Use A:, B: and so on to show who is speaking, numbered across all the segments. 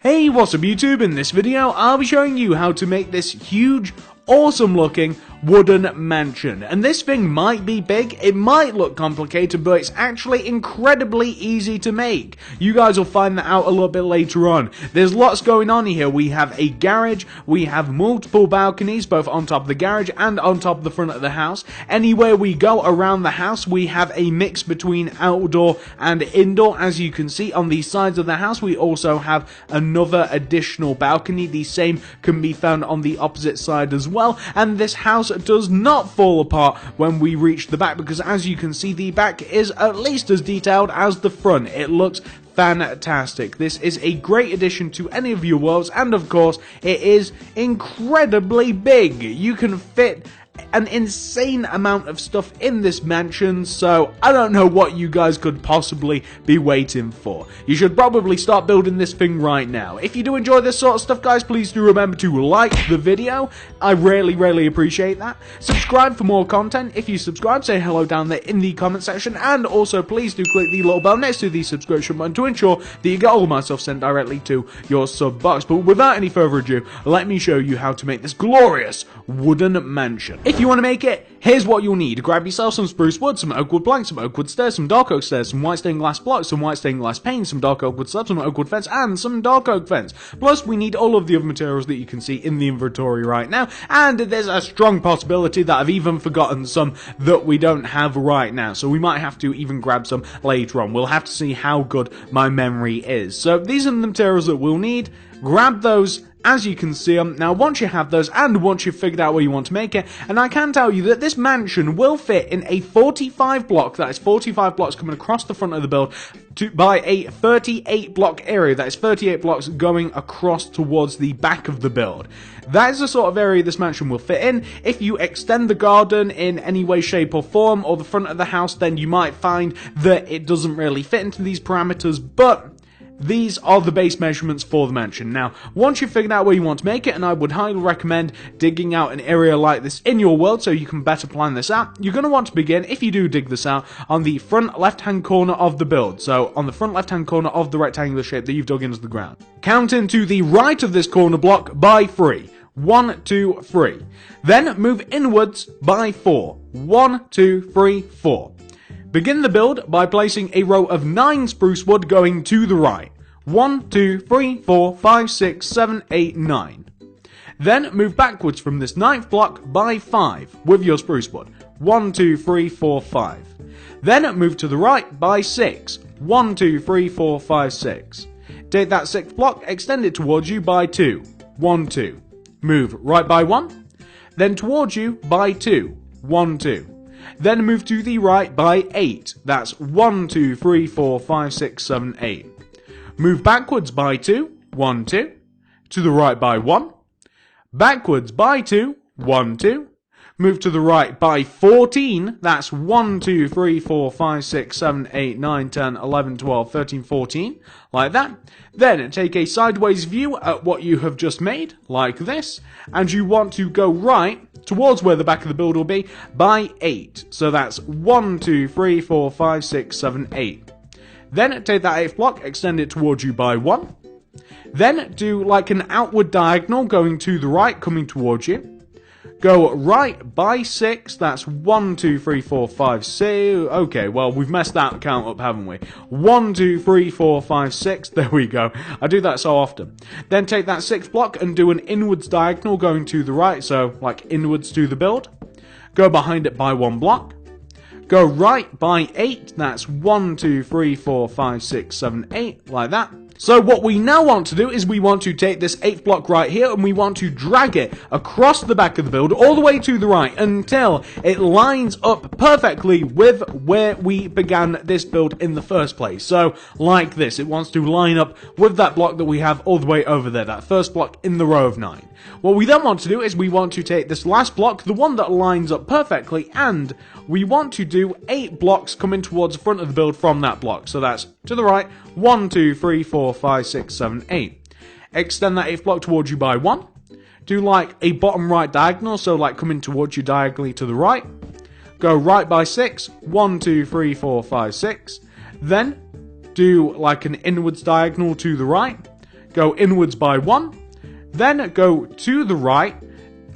A: Hey, what's up YouTube? In this video, I'll be showing you how to make this huge, awesome looking wooden mansion. And this thing might be big, it might look complicated, but it's actually incredibly easy to make. You guys will find that out a little bit later on. There's lots going on here. We have a garage, we have multiple balconies, both on top of the garage and on top of the front of the house. Anywhere we go around the house, we have a mix between outdoor and indoor. As you can see on the sides of the house, we also have another additional balcony. The same can be found on the opposite side as well. And this house does not fall apart when we reach the back, because as you can see, the back is at least as detailed as the front. It looks fantastic. This is a great addition to any of your worlds, and of course it is incredibly big. You can fit an insane amount of stuff in this mansion, so I don't know what you guys could possibly be waiting for. You should probably start building this thing right now. If you do enjoy this sort of stuff, guys, please do remember to like the video. I really appreciate that. Subscribe for more content. If you subscribe, say hello down there in the comment section, and also please do click the little bell next to the subscription button to ensure that you get all of my stuff sent directly to your sub box. But without any further ado, let me show you how to make this glorious wooden mansion. If you want to make it, here's what you'll need. Grab yourself some spruce wood, some oak wood planks, some oak wood stairs, some dark oak stairs, some white stained glass blocks, some white stained glass panes, some dark oak wood slabs, some oak wood fence, and some dark oak fence. Plus, we need all of the other materials that you can see in the inventory right now, and there's a strong possibility that I've even forgotten some that we don't have right now, so we might have to even grab some later on. We'll have to see how good my memory is. So these are the materials that we'll need. Grab those as you can see them. Now, once you have those, and once you've figured out where you want to make it, and I can tell you that this mansion will fit in a 45 block, that is 45 blocks coming across the front of the build, by a 38 block area, that is 38 blocks going across towards the back of the build. That is the sort of area this mansion will fit in. If you extend the garden in any way, shape or form, or the front of the house, then you might find that it doesn't really fit into these parameters, but these are the base measurements for the mansion. Now, once you've figured out where you want to make it, and I would highly recommend digging out an area like this in your world so you can better plan this out, you're going to want to begin, if you do dig this out, on the front left-hand corner of the build. So, on the front left-hand corner of the rectangular shape that you've dug into the ground. Counting to the right of this corner block by 3. 1, 2, 3. Then move inwards by 4. 1, 2, 3, 4. Begin the build by placing a row of 9 spruce wood going to the right. 1, 2, 3, 4, 5, 6, 7, 8, 9. Then move backwards from this 9th block by 5 with your spruce wood. 1, 2, 3, 4, 5. Then move to the right by 6. 1, 2, 3, 4, 5, 6. Take that 6th block, extend it towards you by 2. 1, 2. Move right by 1. Then towards you by 2. 1, 2. Then move to the right by 8. That's 1, 2, 3, 4, 5, 6, 7, 8. Move backwards by 2. 1, 2. To the right by 1. Backwards by 2. 1, 2. Move to the right by 14. That's 1, 2, 3, 4, 5, 6, 7, 8, 9, 10, 11, 12, 13, 14. Like that. Then take a sideways view at what you have just made, like this. And you want to go right towards where the back of the build will be by 8. So that's 1, 2, 3, 4, 5, 6, 7, 8. Then take that 8th block, extend it towards you by 1. Then do like an outward diagonal going to the right, coming towards you. Go right by 6, that's 1, 2, 3, 4, 5, 6, okay, well, we've messed that count up, haven't we? 1, 2, 3, 4, 5, 6, there we go, I do that so often. Then take that 6th block and do an inwards diagonal going to the right, so like inwards to the build. Go behind it by 1 block. Go right by 8, that's 1, 2, 3, 4, 5, 6, 7, 8, like that. So what we now want to do is we want to take this 8th block right here and we want to drag it across the back of the build all the way to the right until it lines up perfectly with where we began this build in the first place. So like this, it wants to line up with that block that we have all the way over there, that first block in the row of 9. What we then want to do is we want to take this last block, the one that lines up perfectly, and we want to do 8 blocks coming towards the front of the build from that block. So that's to the right, 1, 2, 3, 4, 5, 6, 7, 8. Extend that 8th block towards you by 1. Do like a bottom right diagonal, so like coming towards you diagonally to the right. Go right by 6, 1, 2, 3, 4, 5, 6. Then do like an inwards diagonal to the right. go inwards by 1, then go to the right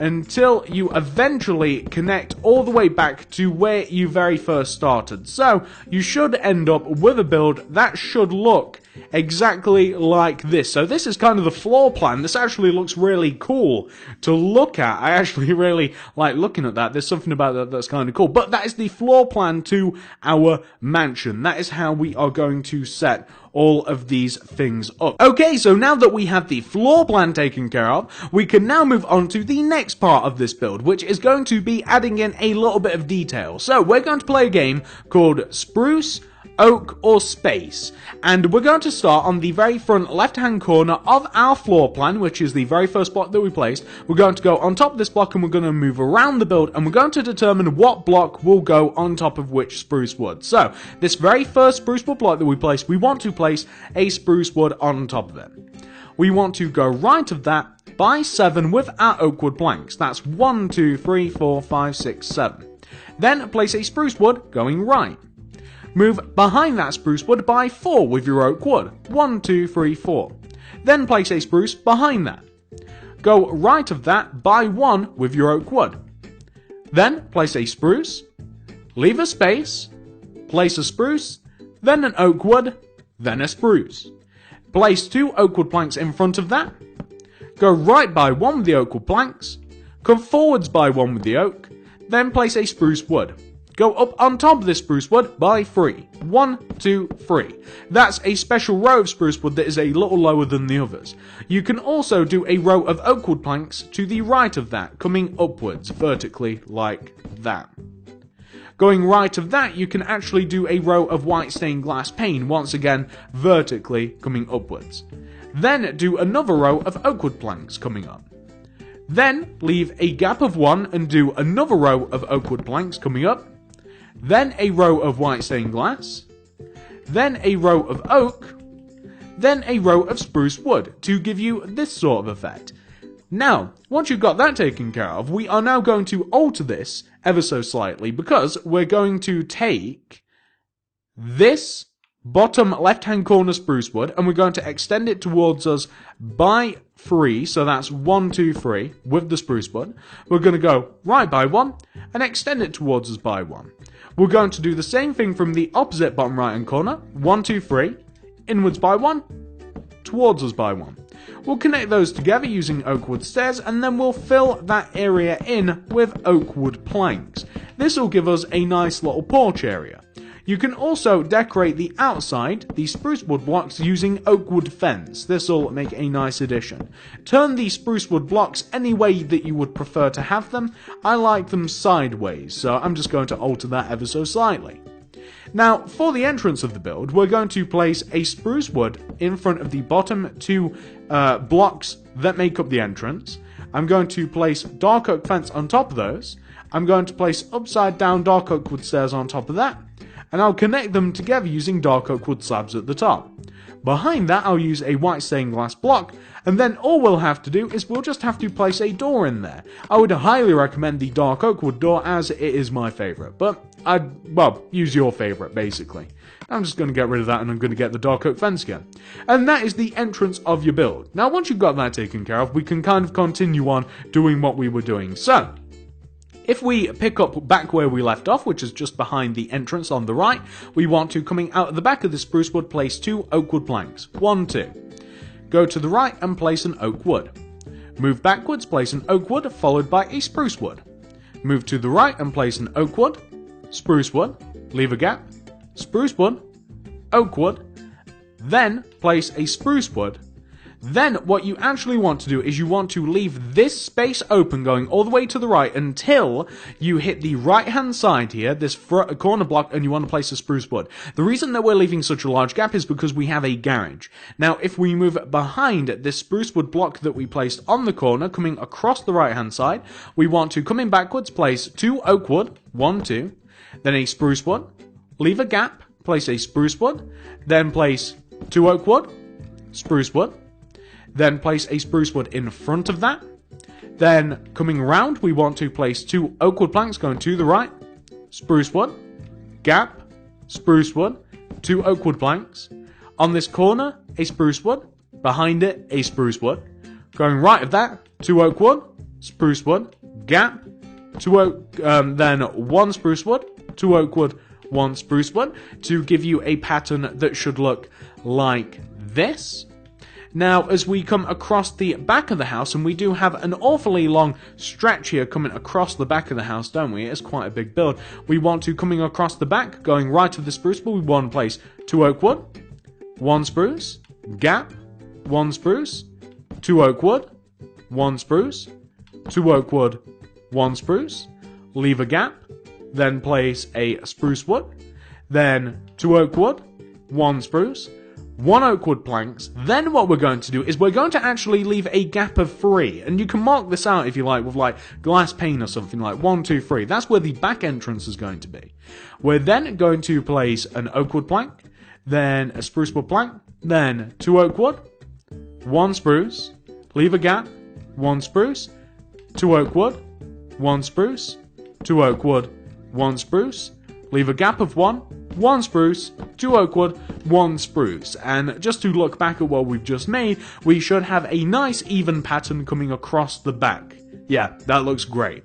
A: until you eventually connect all the way back to where you very first started. So you should end up with a build that should look exactly like this. So this is kind of the floor plan. This actually looks really cool to look at. I actually really like looking at that. There's something about that that's kind of cool. But that is the floor plan to our mansion. That is how we are going to set all of these things up. Okay, so now that we have the floor plan taken care of, we can now move on to the next part of this build, which is going to be adding in a little bit of detail. So we're going to play a game called Spruce, Oak or Space, and we're going to start on the very front left hand corner of our floor plan, which is the very first block that we placed. We're going to go on top of this block and we're going to move around the build, and we're going to determine what block will go on top of which spruce wood. So this very first spruce wood block that we placed, we want to place a spruce wood on top of it. We want to go right of that by 7 with our oak wood planks. That's 1, 2, 3, 4, 5, 6, 7. Then place a spruce wood going right. Move behind that spruce wood by 4 with your oak wood. 1, 2, 3, 4. Then place a spruce behind that. Go right of that by 1 with your oak wood. Then place a spruce, leave a space, place a spruce, then an oak wood, then a spruce. Place 2 oak wood planks in front of that. Go right by 1 with the oak wood planks. Come forwards by 1 with the oak. Then place a spruce wood. Go up on top of this spruce wood by 3. 1, 2, 3. That's a special row of spruce wood that is a little lower than the others. You can also do a row of oak wood planks to the right of that, coming upwards vertically like that. Going right of that, you can actually do a row of white stained glass pane, once again vertically coming upwards. Then do another row of oak wood planks coming up. Then leave a gap of 1 and do another row of oak wood planks coming up. Then a row of white stained glass, then a row of oak, then a row of spruce wood to give you this sort of effect. Now, once you've got that taken care of, we are now going to alter this ever so slightly, because we're going to take this bottom left hand corner spruce wood and we're going to extend it towards us by 3, so that's 1, 2, 3 with the spruce wood. We're going to go right by 1 and extend it towards us by 1. We're going to do the same thing from the opposite bottom right hand corner, 1, 2, 3, inwards by 1, towards us by 1. We'll connect those together using oak wood stairs, and then we'll fill that area in with oak wood planks. This will give us a nice little porch area. You can also decorate the outside, the spruce wood blocks, using oak wood fence. This will make a nice addition. Turn the spruce wood blocks any way that you would prefer to have them. I like them sideways, so I'm just going to alter that ever so slightly. Now, for the entrance of the build, we're going to place a spruce wood in front of the bottom 2 blocks that make up the entrance. I'm going to place dark oak fence on top of those. I'm going to place upside down dark oak wood stairs on top of that. And I'll connect them together using dark oak wood slabs at the top. Behind that, I'll use a white stained glass block, and then all we'll have to do is we'll just have to place a door in there. I would highly recommend the dark oak wood door, as it is my favourite, but use your favourite, basically. I'm just going to get rid of that, and I'm going to get the dark oak fence again. And that is the entrance of your build. Now, once you've got that taken care of, we can kind of continue on doing what we were doing. So, if we pick up back where we left off, which is just behind the entrance on the right, we want to, coming out of the back of the spruce wood, place 2 oak wood planks. 1, 2. Go to the right and place an oak wood. Move backwards, place an oak wood, followed by a spruce wood. Move to the right and place an oak wood, spruce wood, leave a gap, spruce wood, oak wood, then place a spruce wood. Then what you actually want to do is you want to leave this space open going all the way to the right until you hit the right hand side here, this corner block, and you want to place a spruce wood. The reason that we're leaving such a large gap is because we have a garage. Now if we move behind this spruce wood block that we placed on the corner, coming across the right hand side, we want to come in backwards, place 2 oak wood, 1, 2, then a spruce wood, leave a gap, place a spruce wood, then place 2 oak wood, spruce wood, then place a spruce wood in front of that. Then coming round, we want to place 2 oak wood planks going to the right, spruce wood, gap, spruce wood, 2 oak wood planks. On this corner, a spruce wood, behind it a spruce wood. Going right of that, 2 oak wood, spruce wood, gap, 2 oak, then 1 spruce wood, 2 oak wood, 1 spruce wood, to give you a pattern that should look like this. Now, as we come across the back of the house, and we do have an awfully long stretch here coming across the back of the house, don't we? It's quite a big build. We want to, coming across the back, going right of the spruce wood, we want to place 2 oak wood, 1 spruce, gap, 1 spruce, 2 oak wood, 1 spruce, 2 oak wood, 1 spruce, leave a gap, then place a spruce wood, then 2 oak wood, 1 spruce, 1 oak wood planks. Then what we're going to do is we're going to actually leave a gap of 3, and you can mark this out if you like with like glass pane or something, like 1, 2, 3. That's where the back entrance is going to be. We're then going to place an oak wood plank, then a spruce wood plank, then 2 oak wood, 1 spruce, leave a gap, 1 spruce, 2 oak wood, 1 spruce, 2 oak wood, 1 spruce, leave a gap of 1 spruce, 2 oak wood, 1 spruce. And just to look back at what we've just made, we should have a nice even pattern coming across the back. Yeah, that looks great.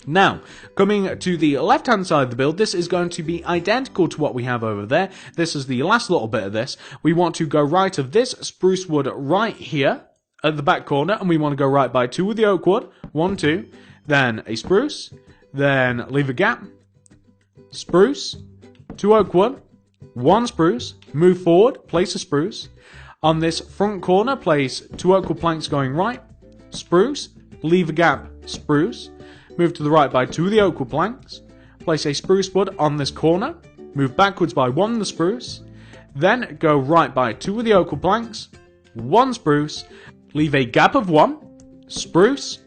A: Now, coming to the left-hand side of the build, this is going to be identical to what we have over there. This is the last little bit of this. We want to go right of this spruce wood right here at the back corner, and we want to go right by 2 of the oak wood, 1, 2, then a spruce, then leave a gap, spruce, 2 oak wood, 1 spruce, move forward, place a spruce. On this front corner, place 2 oak wood planks going right, spruce, leave a gap, spruce, move to the right by 2 of the oak wood planks, place a spruce wood on this corner, move backwards by 1 of the spruce, then go right by 2 of the oak wood planks, 1 spruce, leave a gap of 1, spruce,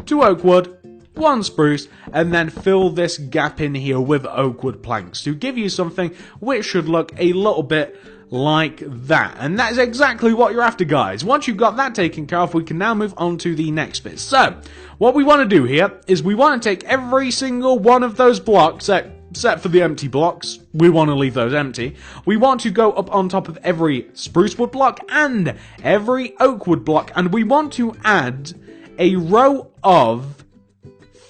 A: 2 oak wood, 1 spruce, and then fill this gap in here with oak wood planks to give you something which should look a little bit like that. And that is exactly what you're after, guys. Once you've got that taken care of, we can now move on to the next bit. So, what we want to do here is we want to take every single one of those blocks, except for the empty blocks, we want to leave those empty. We want to go up on top of every spruce wood block and every oak wood block, and we want to add a row of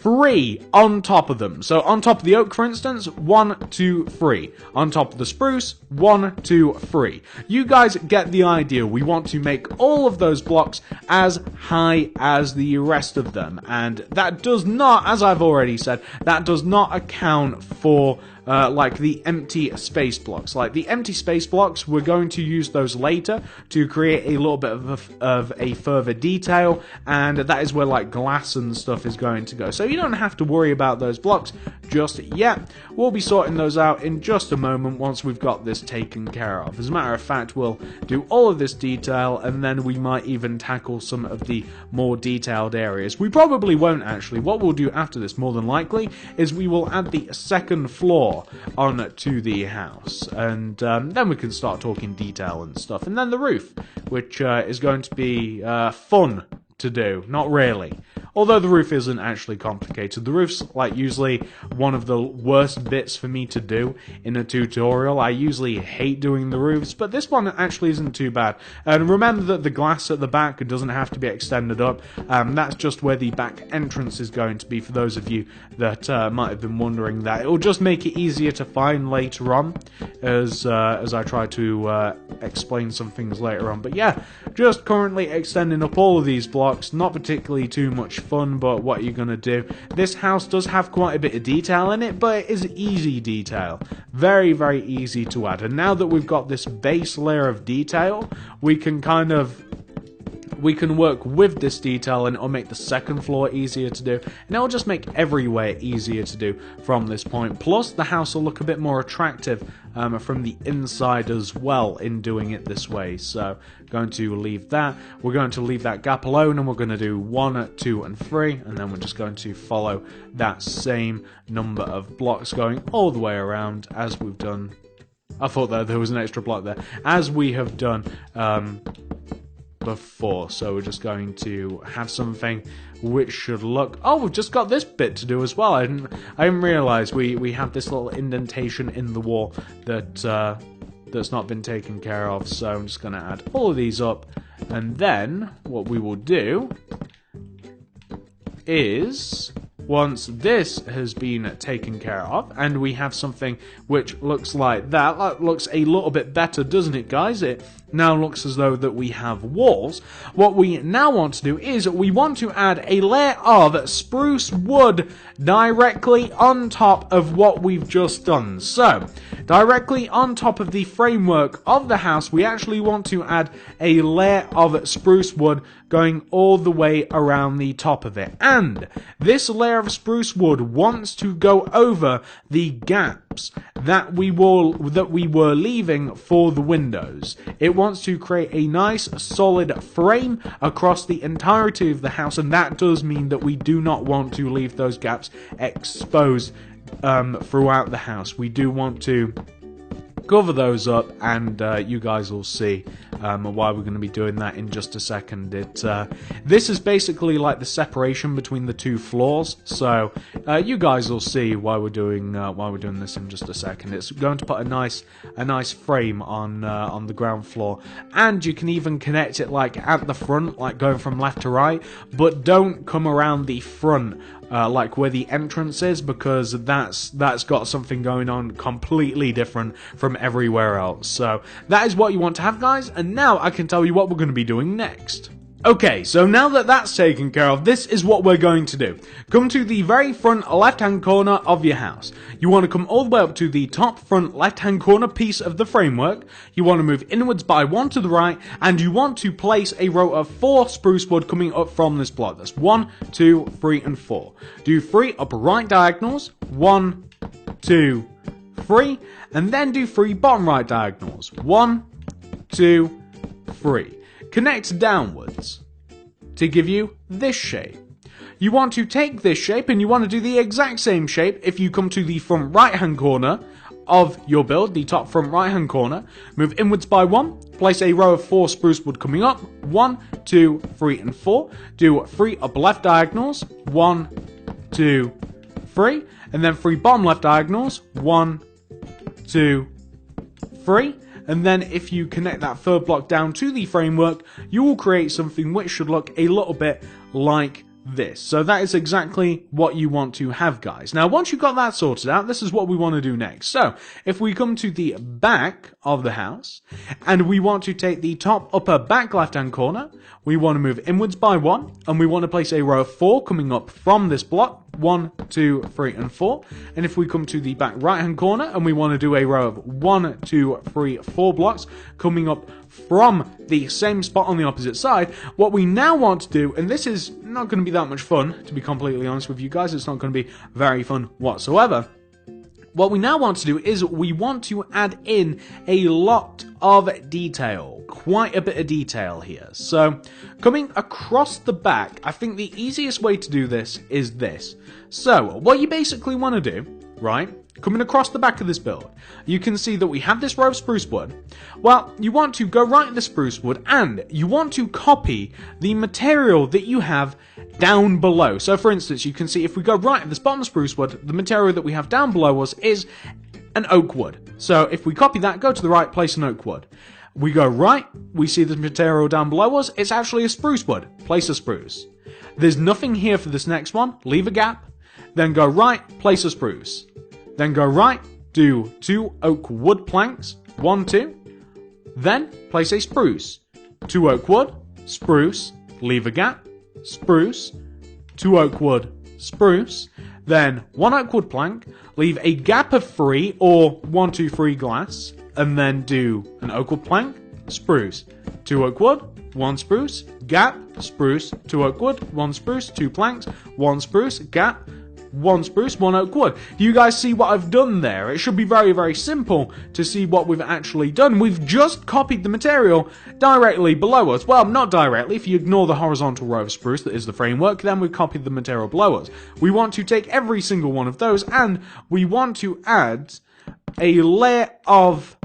A: 3 on top of them. So on top of the oak, for instance, 1, 2, 3. On top of the spruce, 1, 2, 3. You guys get the idea. We want to make all of those blocks as high as the rest of them. And that does not, as I've already said, that does not account for like the empty space blocks. Like the empty space blocks, we're going to use those later to create a little bit of a further detail, and that is where like glass and stuff is going to go. So you don't have to worry about those blocks just yet. We'll be sorting those out in just a moment once we've got this taken care of. As a matter of fact, we'll do all of this detail, and then we might even tackle some of the more detailed areas. We probably won't actually. What we'll do after this, more than likely, is we will add the second floor on to the house, and then we can start talking detail and stuff, and then the roof, which is going to be fun to do. Not really. Although the roof isn't actually complicated. The roof's like usually one of the worst bits for me to do in a tutorial. I usually hate doing the roofs, but this one actually isn't too bad. And remember that the glass at the back doesn't have to be extended up. That's just where the back entrance is going to be, for those of you that might have been wondering that. It will just make it easier to find later on as I try to explain some things later on. But yeah, just currently extending up all of these blocks. Not particularly too much fun, but what you're gonna do. This house does have quite a bit of detail in it, but it is easy detail. Very, very easy to add. And now that we've got this base layer of detail, we can work with this detail, and it'll make the second floor easier to do, and it'll just make everywhere easier to do from this point. Plus, the house will look a bit more attractive from the inside as well in doing it this way. So, going to leave that. We're going to leave that gap alone, and we're going to do 1, 2, and 3, and then we're just going to follow that same number of blocks going all the way around as we've done. I thought that there was an extra block there. As we have done before. So we're just going to have something which should look... Oh, we've just got this bit to do as well. I didn't realise we have this little indentation in the wall that that's not been taken care of. So I'm just going to add all of these up. And then what we will do is, once this has been taken care of, and we have something which looks like that, that looks a little bit better, doesn't it, guys? It now looks as though that we have walls. What we now want to do is we want to add a layer of spruce wood directly on top of what we've just done. So, directly on top of the framework of the house, we actually want to add a layer of spruce wood going all the way around the top of it. And this layer of spruce wood wants to go over the gaps that we were leaving for the windows. It wants to create a nice solid frame across the entirety of the house, and that does mean that we do not want to leave those gaps exposed throughout the house. We do want to cover those up, and you guys will see why we're going to be doing that in just a second. This is basically like the separation between the two floors, so you guys will see why we're doing this in just a second. It's going to put a nice frame on the ground floor, and you can even connect it like at the front, like going from left to right, but don't come around the front. Like where the entrance is, because that's got something going on completely different from everywhere else. So that is what you want to have, guys, and now I can tell you what we're going to be doing next. Okay, so now that that's taken care of, this is what we're going to do. Come to the very front left-hand corner of your house. You want to come all the way up to the top front left-hand corner piece of the framework. You want to move inwards by 1 to the right, and you want to place a row of 4 spruce wood coming up from this block. That's 1, 2, 3, and 4. Do 3 upper right diagonals, 1, 2, 3, and then do 3 bottom right diagonals, 1, 2, 3. Connect downwards to give you this shape. You want to take this shape and you want to do the exact same shape if you come to the front right hand corner of your build, the top front right hand corner, move inwards by 1, place a row of 4 spruce wood coming up, 1, 2, 3, and 4, do 3 upper left diagonals, 1, 2, 3, and then 3 bottom left diagonals, 1, 2, 3. And then if you connect that third block down to the framework, you will create something which should look a little bit like this. So that is exactly what you want to have, guys. Now, once you've got that sorted out, this is what we want to do next. So, if we come to the back of the house, and we want to take the top upper back left-hand corner, we want to move inwards by 1, and we want to place a row of 4 coming up from this block, 1, 2, 3, and 4. And if we come to the back right-hand corner, and we want to do a row of 1, 2, 3, 4 blocks coming up from the same spot on the opposite side, what we now want to do, and this is not going to be that much fun, to be completely honest with you guys, it's not going to be very fun whatsoever. What we now want to do is we want to add in a lot of detail, quite a bit of detail here. So, coming across the back, I think the easiest way to do this is this. So, what you basically want to do, right, coming across the back of this build, you can see that we have this row of spruce wood. Well, you want to go right at the spruce wood and you want to copy the material that you have down below. So for instance, you can see if we go right at this bottom spruce wood, the material that we have down below us is an oak wood. So if we copy that, go to the right, place an oak wood. We go right, we see the material down below us, it's actually a spruce wood, place a spruce. There's nothing here for this next one, leave a gap, then go right, place a spruce. Then go right, do 2 oak wood planks, 1, 2. Then place a spruce. 2 oak wood, spruce, leave a gap, spruce, 2 oak wood, spruce. Then 1 oak wood plank, leave a gap of 3 or 1, 2, 3 glass, and then do an oak wood plank, spruce, 2 oak wood, 1 spruce, gap, spruce, 2 oak wood, 1 spruce, 2 planks, 1 spruce, gap, 1 spruce, 1 oak wood. Do you guys see what I've done there? It should be very, very simple to see what we've actually done. We've just copied the material directly below us. Well, not directly. If you ignore the horizontal row of spruce that is the framework, then we've copied the material below us. We want to take every single one of those and we want to add a layer of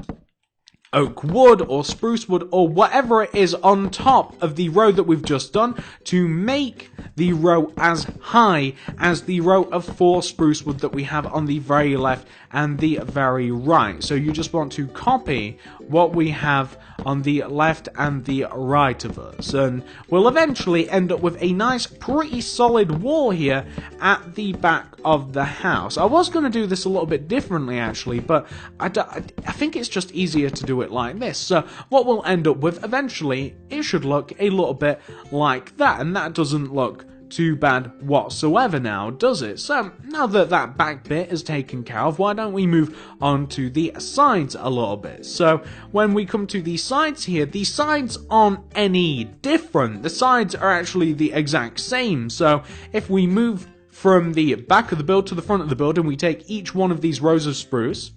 A: oak wood or spruce wood or whatever it is on top of the row that we've just done to make the row as high as the row of 4 spruce wood that we have on the very left and the very right. So you just want to copy what we have on the left and the right of us, and we'll eventually end up with a nice pretty solid wall here at the back of the house. I was going to do this a little bit differently actually, but I think it's just easier to do it like this. So what we'll end up with eventually, it should look a little bit like that, and that doesn't look too bad whatsoever now, does it? So now that that back bit is taken care of, why don't we move on to the sides a little bit? So when we come to the sides here, the sides aren't any different. The sides are actually the exact same. So if we move from the back of the build to the front of the build and we take each one of these rows of spruce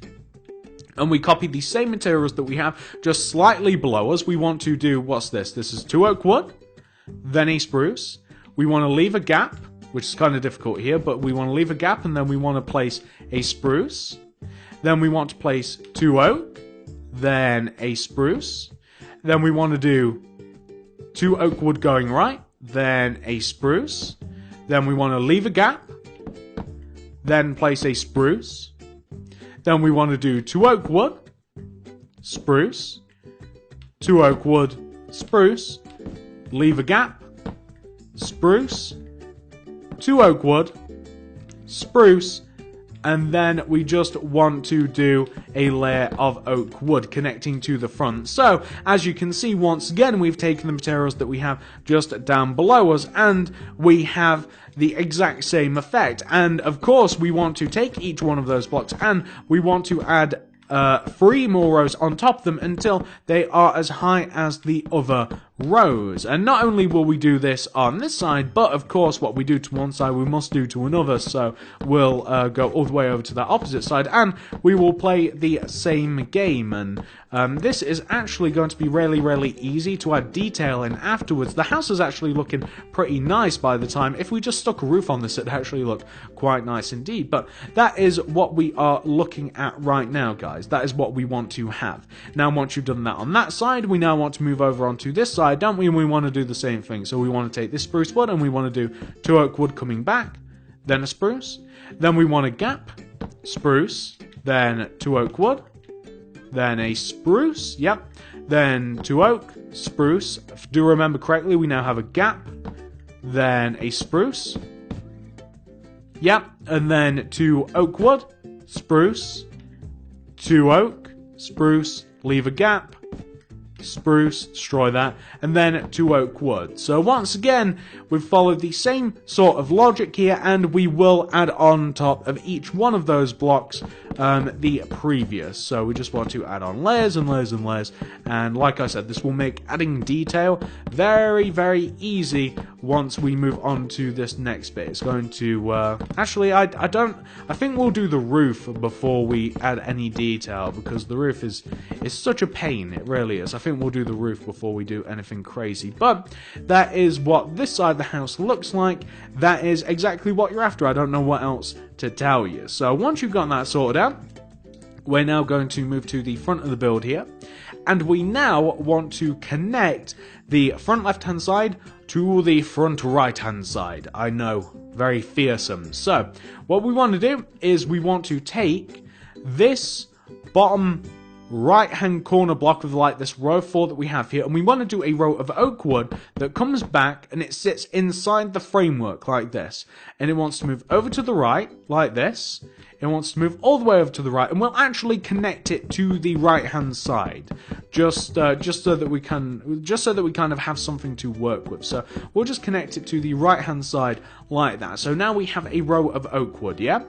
A: and we copy the same materials that we have just slightly below us, we want to do, what's this? This is 2 oak wood, then a spruce. We want to leave a gap, which is kind of difficult here, but we want to leave a gap, and then we want to place a spruce. Then we want to place 2 oak, then a spruce. Then we want to do 2 oak wood going right, then a spruce. Then we want to leave a gap, then place a spruce. Then we want to do 2 oak wood, spruce, 2 oak wood, spruce, leave a gap, spruce, 2 oak wood, spruce, and then we just want to do a layer of oak wood connecting to the front. So as you can see, once again we've taken the materials that we have just down below us and we have the exact same effect. And of course we want to take each one of those blocks and we want to add 3 more rows on top of them until they are as high as the other rows. And not only will we do this on this side, but of course what we do to one side we must do to another, so we'll go all the way over to that opposite side and we will play the same game. And this is actually going to be really easy to add detail in afterwards. The house is actually looking pretty nice by the time. If we just stuck a roof on this, it'd actually look quite nice indeed. But that is what we are looking at right now, guys. That is what we want to have. Now once you've done that on that side, we now want to move over onto this side, don't we? And we want to do the same thing. So we want to take this spruce wood and we want to do 2 oak wood coming back, then a spruce, then we want a gap, spruce, then 2 oak wood, then a spruce, yep, then 2 oak, spruce. If I do remember correctly, we now have a gap, then a spruce, yep, and then 2 oak wood, spruce, 2 oak, spruce, leave a gap, spruce, destroy that, and then 2 oak wood. So once again, we've followed the same sort of logic here, and we will add on top of each one of those blocks the previous. So we just want to add on layers and layers and layers, and like I said, this will make adding detail very easy once we move on to this next bit. It's going to actually I think we'll do the roof before we add any detail, because the roof is such a pain, it really is. I think we'll do the roof before we do anything crazy. But that is what this side of the house looks like. That is exactly what you're after. I don't know what else to tell you. So once you've got that sorted out, we're now going to move to the front of the build here, and we now want to connect the front left hand side to the front right hand side. I know, very fearsome. So what we want to do is we want to take this bottom right hand corner block of like this row 4 that we have here, and we want to do a row of oak wood that comes back and it sits inside the framework like this, and it wants to move over to the right like this. It wants to move all the way over to the right, and we'll actually connect it to the right hand side, just so that we kind of have something to work with. So we'll just connect it to the right hand side like that. So now we have a row of oak wood, yeah?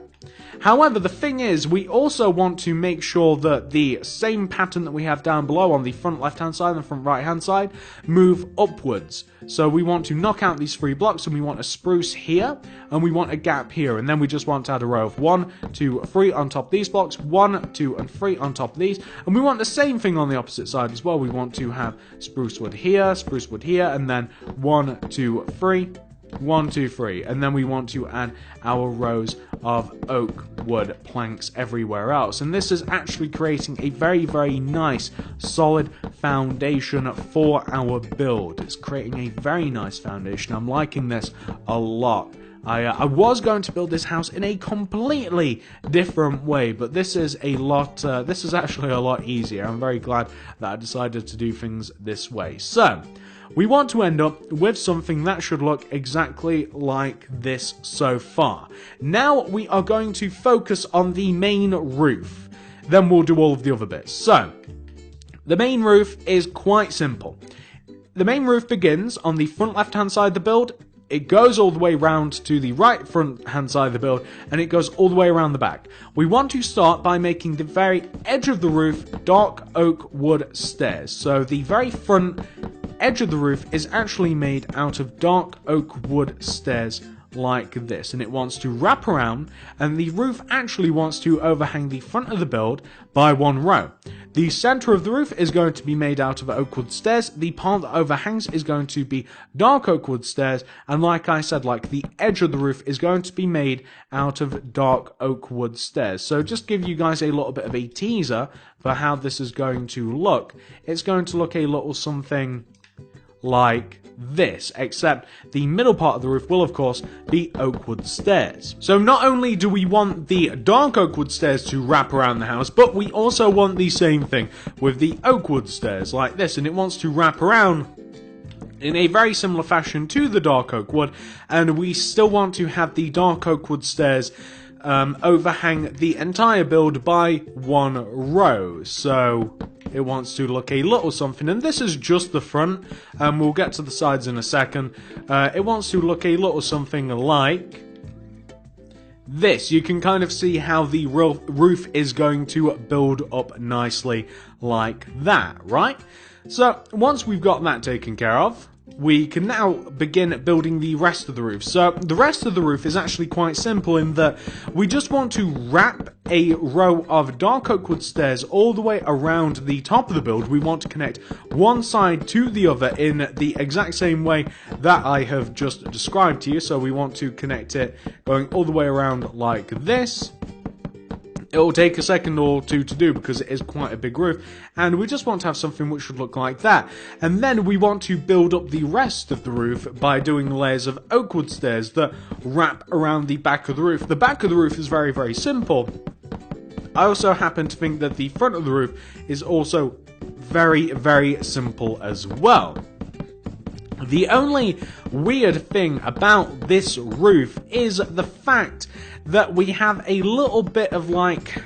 A: However, the thing is, we also want to make sure that the same pattern that we have down below on the front left hand side and the front right hand side move upwards. So we want to knock out these 3 blocks, and we want a spruce here, and we want a gap here, and then we just want to add a row of 1, 2, 3 on top of these blocks, 1, 2, and 3 on top of these, and we want the same thing on the opposite side as well. We want to have spruce wood here, and then 1, 2, 3, 1, 2, 3, and then we want to add our rows of oak wood planks everywhere else. And this is actually creating a very, very nice solid foundation for our build. It's creating a very nice foundation. I'm liking this a lot. I was going to build this house in a completely different way, but this is actually a lot easier. I'm very glad that I decided to do things this way. So, we want to end up with something that should look exactly like this so far. Now we are going to focus on the main roof. Then we'll do all of the other bits. So, the main roof is quite simple. The main roof begins on the front left-hand side of the build. It goes all the way round to the right front hand side of the build, and it goes all the way around the back. We want to start by making the very edge of the roof dark oak wood stairs. So the very front edge of the roof is actually made out of dark oak wood stairs like this, and it wants to wrap around, and the roof actually wants to overhang the front of the build by 1 row. The center of the roof is going to be made out of oak wood stairs. The part that overhangs is going to be dark oak wood stairs, and like I said, like the edge of the roof is going to be made out of dark oak wood stairs. So just give you guys a little bit of a teaser for how this is going to look. It's going to look a little something like this, except the middle part of the roof will of course be oak wood stairs. So not only do we want the dark oak wood stairs to wrap around the house, but we also want the same thing with the oak wood stairs like this, and it wants to wrap around in a very similar fashion to the dark oak wood, and we still want to have the dark oak wood stairs overhang the entire build by 1 row. So it wants to look a little something, and this is just the front, and we'll get to the sides in a second. It wants to look a little something like this. You can kind of see how the roof is going to build up nicely like that, right? So once we've got that taken care of, we can now begin building the rest of the roof. So the rest of the roof is actually quite simple in that we just want to wrap a row of dark oak wood stairs all the way around the top of the build. We want to connect one side to the other in the exact same way that I have just described to you. So we want to connect it going all the way around like this. It will take a second or two to do because it is quite a big roof, and we just want to have something which should look like that. And then we want to build up the rest of the roof by doing layers of oak wood stairs that wrap around the back of the roof. The back of the roof is very, very simple. I also happen to think that the front of the roof is also very, very simple as well. The only weird thing about this roof is the fact that we have a little bit of like,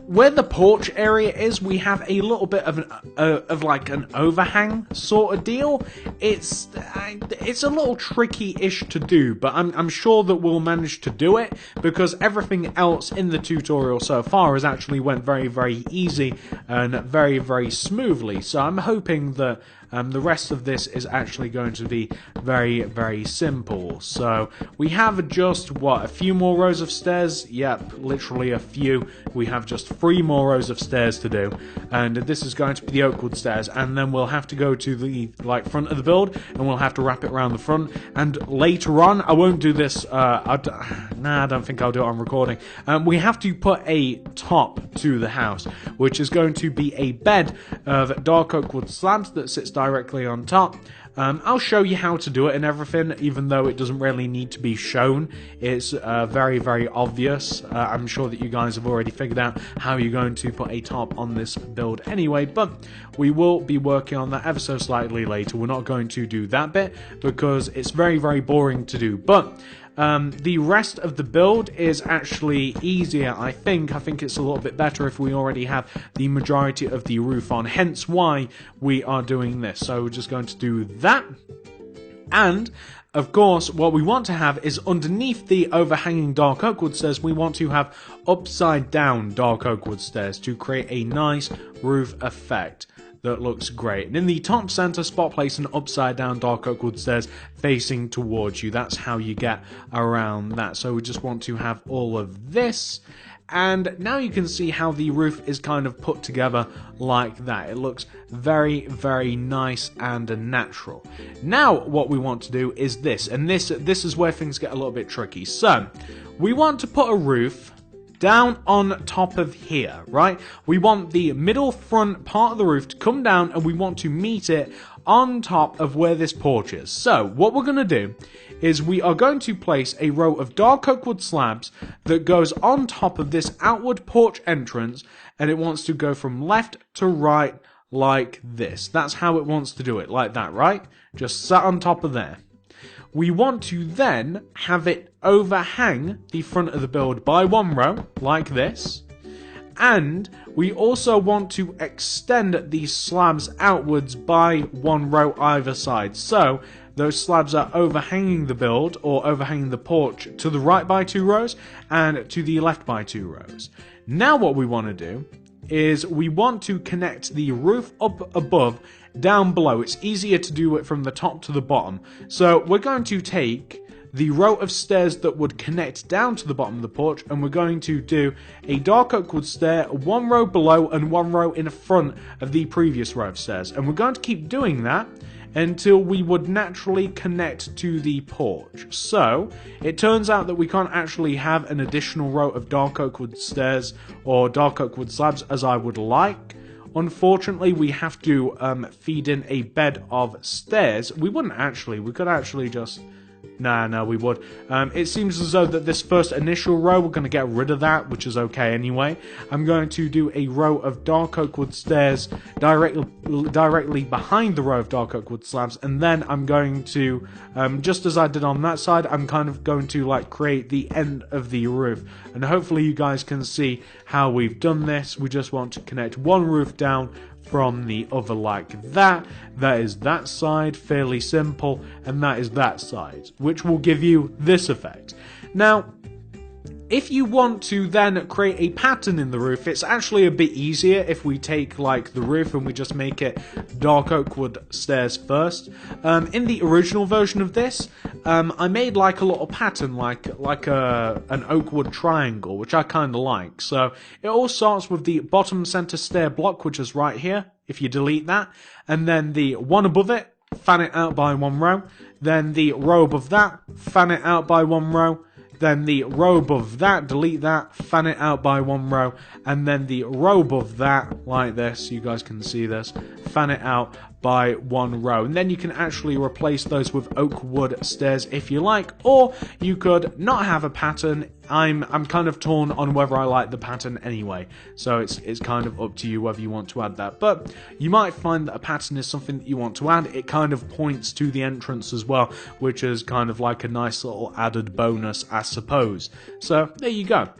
A: where the porch area is, we have a little bit of an overhang sort of deal. It's a little tricky-ish to do, but I'm sure that we'll manage to do it because everything else in the tutorial so far has actually went very, very easy and very, very smoothly. So I'm hoping that the rest of this is actually going to be very, very simple. So we have just, a few more rows of stairs? Yep, literally a few. We have just 3 more rows of stairs to do, and this is going to be the oak wood stairs, and then we'll have to go to the front of the build, and we'll have to wrap it around the front, and later on, I won't do this, I don't think I'll do it on recording, we have to put a top to the house, which is going to be a bed of dark oak wood slabs that sits directly on top. I'll show you how to do it and everything, even though it doesn't really need to be shown. It's very, very obvious. I'm sure that you guys have already figured out how you're going to put a top on this build anyway, but we will be working on that ever so slightly later. We're not going to do that bit because it's very, very boring to do, but the rest of the build is actually easier, I think. I think it's a little bit better if we already have the majority of the roof on, hence why we are doing this. So we're just going to do that. And, of course, what we want to have is underneath the overhanging dark oak wood stairs, we want to have upside down dark oak wood stairs to create a nice roof effect that looks great. And in the top center spot, place an upside down dark oak wood stairs facing towards you. That's how you get around that. So we just want to have all of this. And now you can see how the roof is kind of put together like that. It looks very, very nice and natural. Now what we want to do is this, and this is where things get a little bit tricky. So we want to put a roof down on top of here, right? We want the middle front part of the roof to come down, and we want to meet it on top of where this porch is. So what we're going to do is we are going to place a row of dark oak wood slabs that goes on top of this outward porch entrance, and it wants to go from left to right like this. That's how it wants to do it, like that, right? Just sat on top of there. We want to then have it overhang the front of the build by one row, like this. And we also want to extend these slabs outwards by one row either side. So those slabs are overhanging the build, or overhanging the porch, to the right by 2 rows and to the left by 2 rows. Now what we want to do is we want to connect the roof up above down below. It's easier to do it from the top to the bottom. So we're going to take the row of stairs that would connect down to the bottom of the porch, and we're going to do a dark oak wood stair, 1 row below and 1 row in front of the previous row of stairs. And we're going to keep doing that until we would naturally connect to the porch. So it turns out that we can't actually have an additional row of dark oak wood stairs or dark oak wood slabs as I would like. Unfortunately, we have to feed in a bed of stairs. We could actually just... No, we would. It seems as though that this first initial row, we're going to get rid of that, which is okay anyway. I'm going to do a row of dark oak wood stairs directly behind the row of dark oak wood slabs, and then I'm going to, just as I did on that side, I'm kind of going to like create the end of the roof. And hopefully you guys can see how we've done this. We just want to connect one roof down from the other like that. That is that side, fairly simple, and that is that side, which will give you this effect. Now, if you want to then create a pattern in the roof, it's actually a bit easier if we take like the roof and we just make it dark oak wood stairs first. In the original version of this, I made like a little pattern, like an oak wood triangle, which I kind of like. So it all starts with the bottom center stair block, which is right here, if you delete that, and then the one above it, fan it out by 1 row, then the row above that, fan it out by 1 row, then the row above that, delete that, fan it out by 1 row, and then the row above that, like this, you guys can see this, fan it out by 1 row. And then you can actually replace those with oak wood stairs if you like, or you could not have a pattern. I'm kind of torn on whether I like the pattern anyway, so it's kind of up to you whether you want to add that. But you might find that a pattern is something that you want to add. It kind of points to the entrance as well, which is kind of like a nice little added bonus, I suppose. So there you go.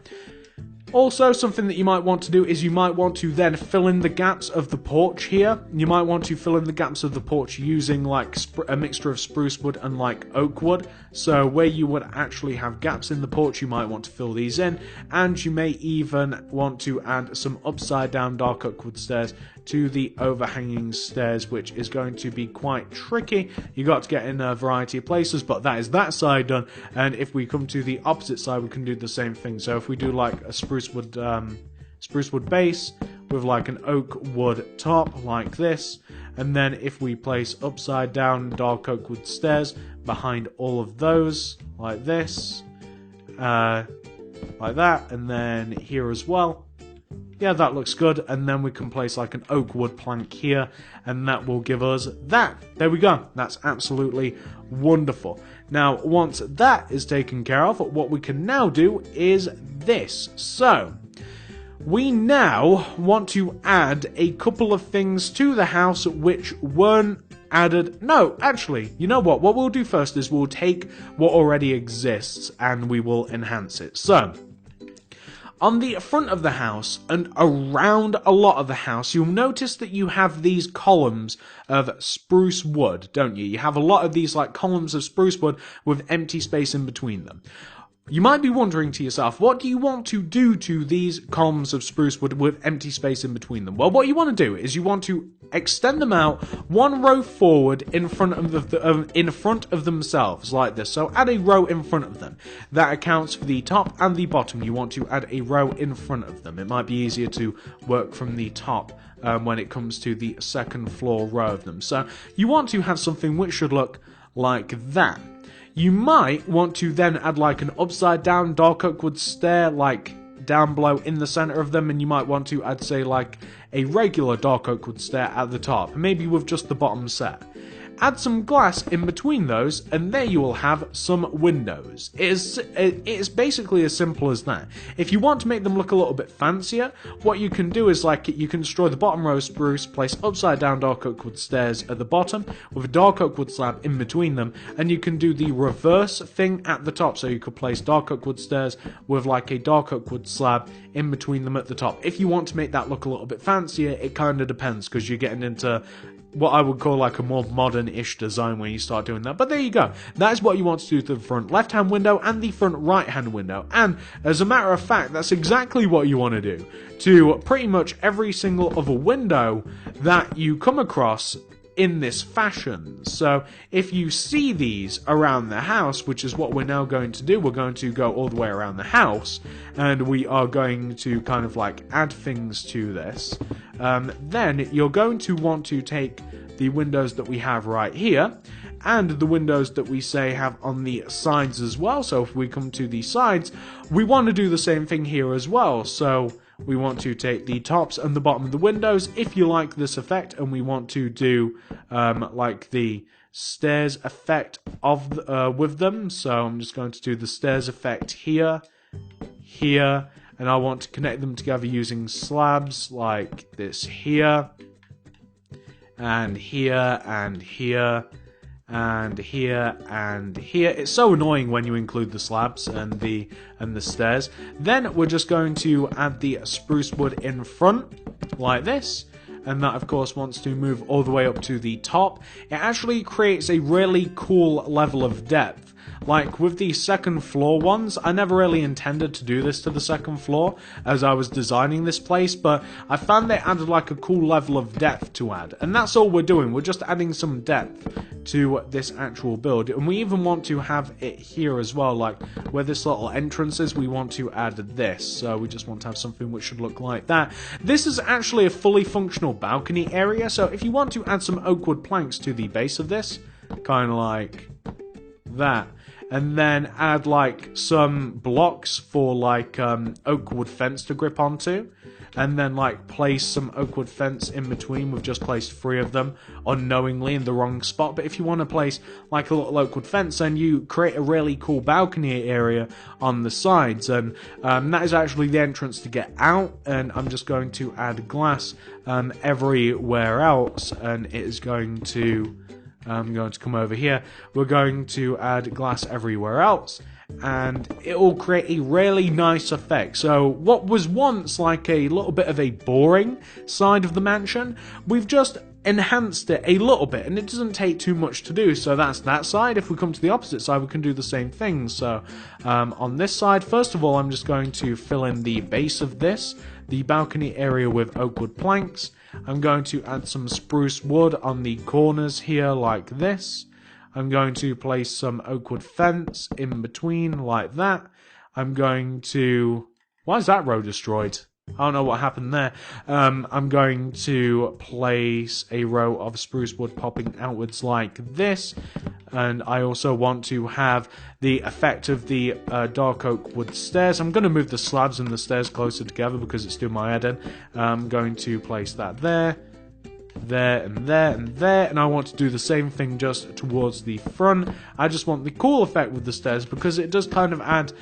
A: Also, something that you might want to do is you might want to then fill in the gaps of the porch here. You might want to fill in the gaps of the porch using like a mixture of spruce wood and like oak wood. So where you would actually have gaps in the porch, you might want to fill these in. And you may even want to add some upside down dark oak wood stairs to the overhanging stairs, which is going to be quite tricky. You got to get in a variety of places, but that is that side done. And if we come to the opposite side, we can do the same thing. So if we do like a spruce wood base with like an oak wood top like this, and then if we place upside down dark oak wood stairs behind all of those like this, like that, and then here as well. Yeah, that looks good, and then we can place like an oak wood plank here, and that will give us that. There we go. That's absolutely wonderful. Now, once that is taken care of, what we can now do is this. So, we now want to add a couple of things to the house which weren't added. No, actually, you know what? What we'll do first is we'll take what already exists and we will enhance it. So, on the front of the house and around a lot of the house, you'll notice that you have these columns of spruce wood, don't you? You have a lot of these like columns of spruce wood with empty space in between them. You might be wondering to yourself, what do you want to do to these columns of spruce wood with empty space in between them? Well, what you want to do is you want to extend them out one row forward in front of themselves, like this. So add a row in front of them. That accounts for the top and the bottom. You want to add a row in front of them. It might be easier to work from the top when it comes to the second floor row of them. So you want to have something which should look like that. You might want to then add like an upside down dark oak wood stair like down below in the center of them, and you might want to add, say, like a regular dark oak wood stair at the top, maybe with just the bottom set. Add some glass in between those, and there you will have some windows. It's basically as simple as that. If you want to make them look a little bit fancier, what you can do is like you can destroy the bottom row of spruce, place upside down dark oak wood stairs at the bottom with a dark oak wood slab in between them, and you can do the reverse thing at the top. So you could place dark oak wood stairs with like a dark oak wood slab in between them at the top. If you want to make that look a little bit fancier, it kind of depends, because you're getting into what I would call like a more modern-ish design when you start doing that. But there you go. That is what you want to do to the front left-hand window and the front right-hand window. And as a matter of fact, that's exactly what you want to do to pretty much every single other window that you come across in this fashion. So if you see these around the house, which is what we're now going to do, we're going to go all the way around the house, and we are going to kind of like add things to this. Then you're going to want to take the windows that we have right here, and the windows that we say have on the sides as well. So if we come to the sides, we want to do the same thing here as well. So we want to take the tops and the bottom of the windows, if you like this effect, and we want to do like the stairs effect of with them. So I'm just going to do the stairs effect here, here, and I want to connect them together using slabs like this here, and here, and here, and here, and here. It's so annoying when you include the slabs and the stairs. Then we're just going to add the spruce wood in front, like this. And that, of course, wants to move all the way up to the top. It actually creates a really cool level of depth. Like, with the second floor ones, I never really intended to do this to the second floor as I was designing this place, but I found they added like a cool level of depth to add. And that's all we're doing. We're just adding some depth to this actual build. And we even want to have it here as well, like where this little entrance is, we want to add this. So we just want to have something which should look like that. This is actually a fully functional balcony area, so if you want to add some oak wood planks to the base of this, kind of like that, and then add like some blocks for like oak wood fence to grip onto, and then like place some oak wood fence in between. We've just placed 3 of them unknowingly in the wrong spot, but if you want to place like a little oak wood fence, then you create a really cool balcony area on the sides, and that is actually the entrance to get out. And I'm just going to add glass everywhere else, and it is going to I'm going to come over here. We're going to add glass everywhere else, and it will create a really nice effect. So what was once like a little bit of a boring side of the mansion, we've just enhanced it a little bit, and it doesn't take too much to do. So that's that side. If we come to the opposite side, we can do the same thing. So on this side, first of all, I'm just going to fill in the base of this, the balcony area, with oak wood planks. I'm going to add some spruce wood on the corners here like this. I'm going to place some oak wood fence in between like that. I'm going to... Why is that row destroyed? I don't know what happened there. I'm going to place a row of spruce wood popping outwards like this. And I also want to have the effect of the dark oak wood stairs. I'm going to move the slabs and the stairs closer together because it's doing my head in. I'm going to place that there, there, and there, and there. And I want to do the same thing just towards the front. I just want the cool effect with the stairs because it does kind of add...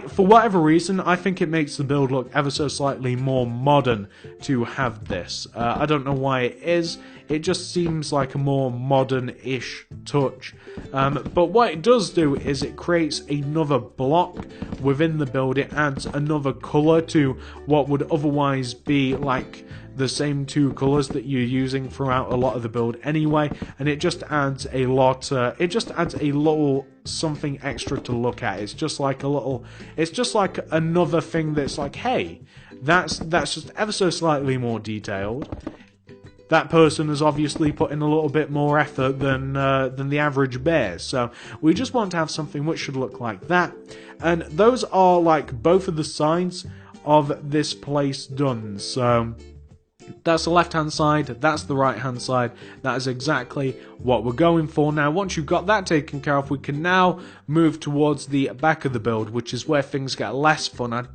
A: for whatever reason, I think it makes the build look ever so slightly more modern to have this. I don't know why it is. It just seems like a more modern-ish touch. But what it does do is it creates another block within the build. It adds another colour to what would otherwise be like the same two colors that you're using throughout a lot of the build anyway, and it just adds a lot, it just adds a little something extra to look at. It's just like another thing that's like, hey, that's just ever so slightly more detailed. That person has obviously put in a little bit more effort than the average bear, so we just want to have something which should look like that. And those are like both of the sides of this place done. So that's the left hand side, that's the right hand side. That is exactly what we're going for. Now once you've got that taken care of, we can now move towards the back of the build, which is where things get less fun. I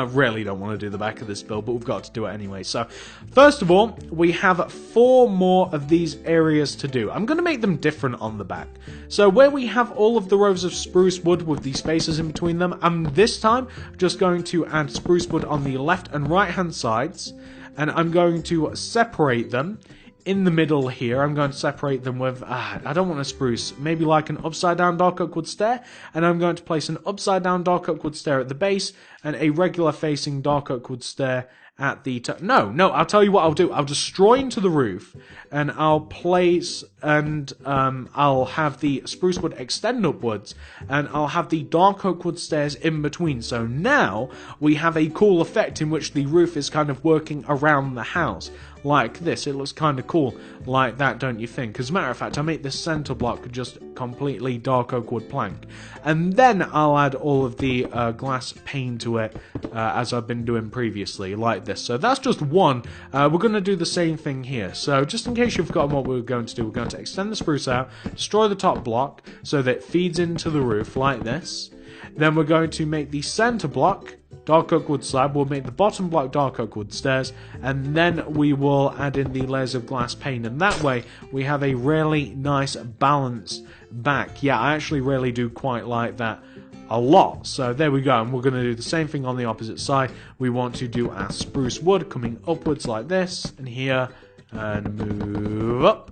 A: really don't want to do the back of this build, but we've got to do it anyway. So first of all, we have 4 more of these areas to do. I'm going to make them different on the back. So where we have all of the rows of spruce wood with the spaces in between them, I'm this time just going to add spruce wood on the left and right hand sides, and I'm going to separate them in the middle here. I'm going to separate them with, I don't want a spruce, maybe like an upside down dark oak wood stair, and I'm going to place an upside down dark oak wood stair at the base and a regular facing dark oak wood stair at the top. No, I'll tell you what I'll do. I'll destroy into the roof, and I'll place, and I'll have the spruce wood extend upwards, and I'll have the dark oak wood stairs in between. So now we have a cool effect in which the roof is kind of working around the house. Like this, it looks kind of cool like that, don't you think? As a matter of fact, I make this center block just completely dark oak wood plank, and then I'll add all of the glass pane to it as I've been doing previously, like this. So that's just one. We're going to do the same thing here. So just in case you've forgotten what we're going to do, we're going to extend the spruce out, destroy the top block so that it feeds into the roof like this. Then we're going to make the center block dark oak wood slab, we'll make the bottom block dark oak wood stairs, and then we will add in the layers of glass pane, and that way we have a really nice balanced back. Yeah, I actually really do quite like that a lot. So there we go, and we're going to do the same thing on the opposite side. We want to do our spruce wood coming upwards like this, and here, and move up.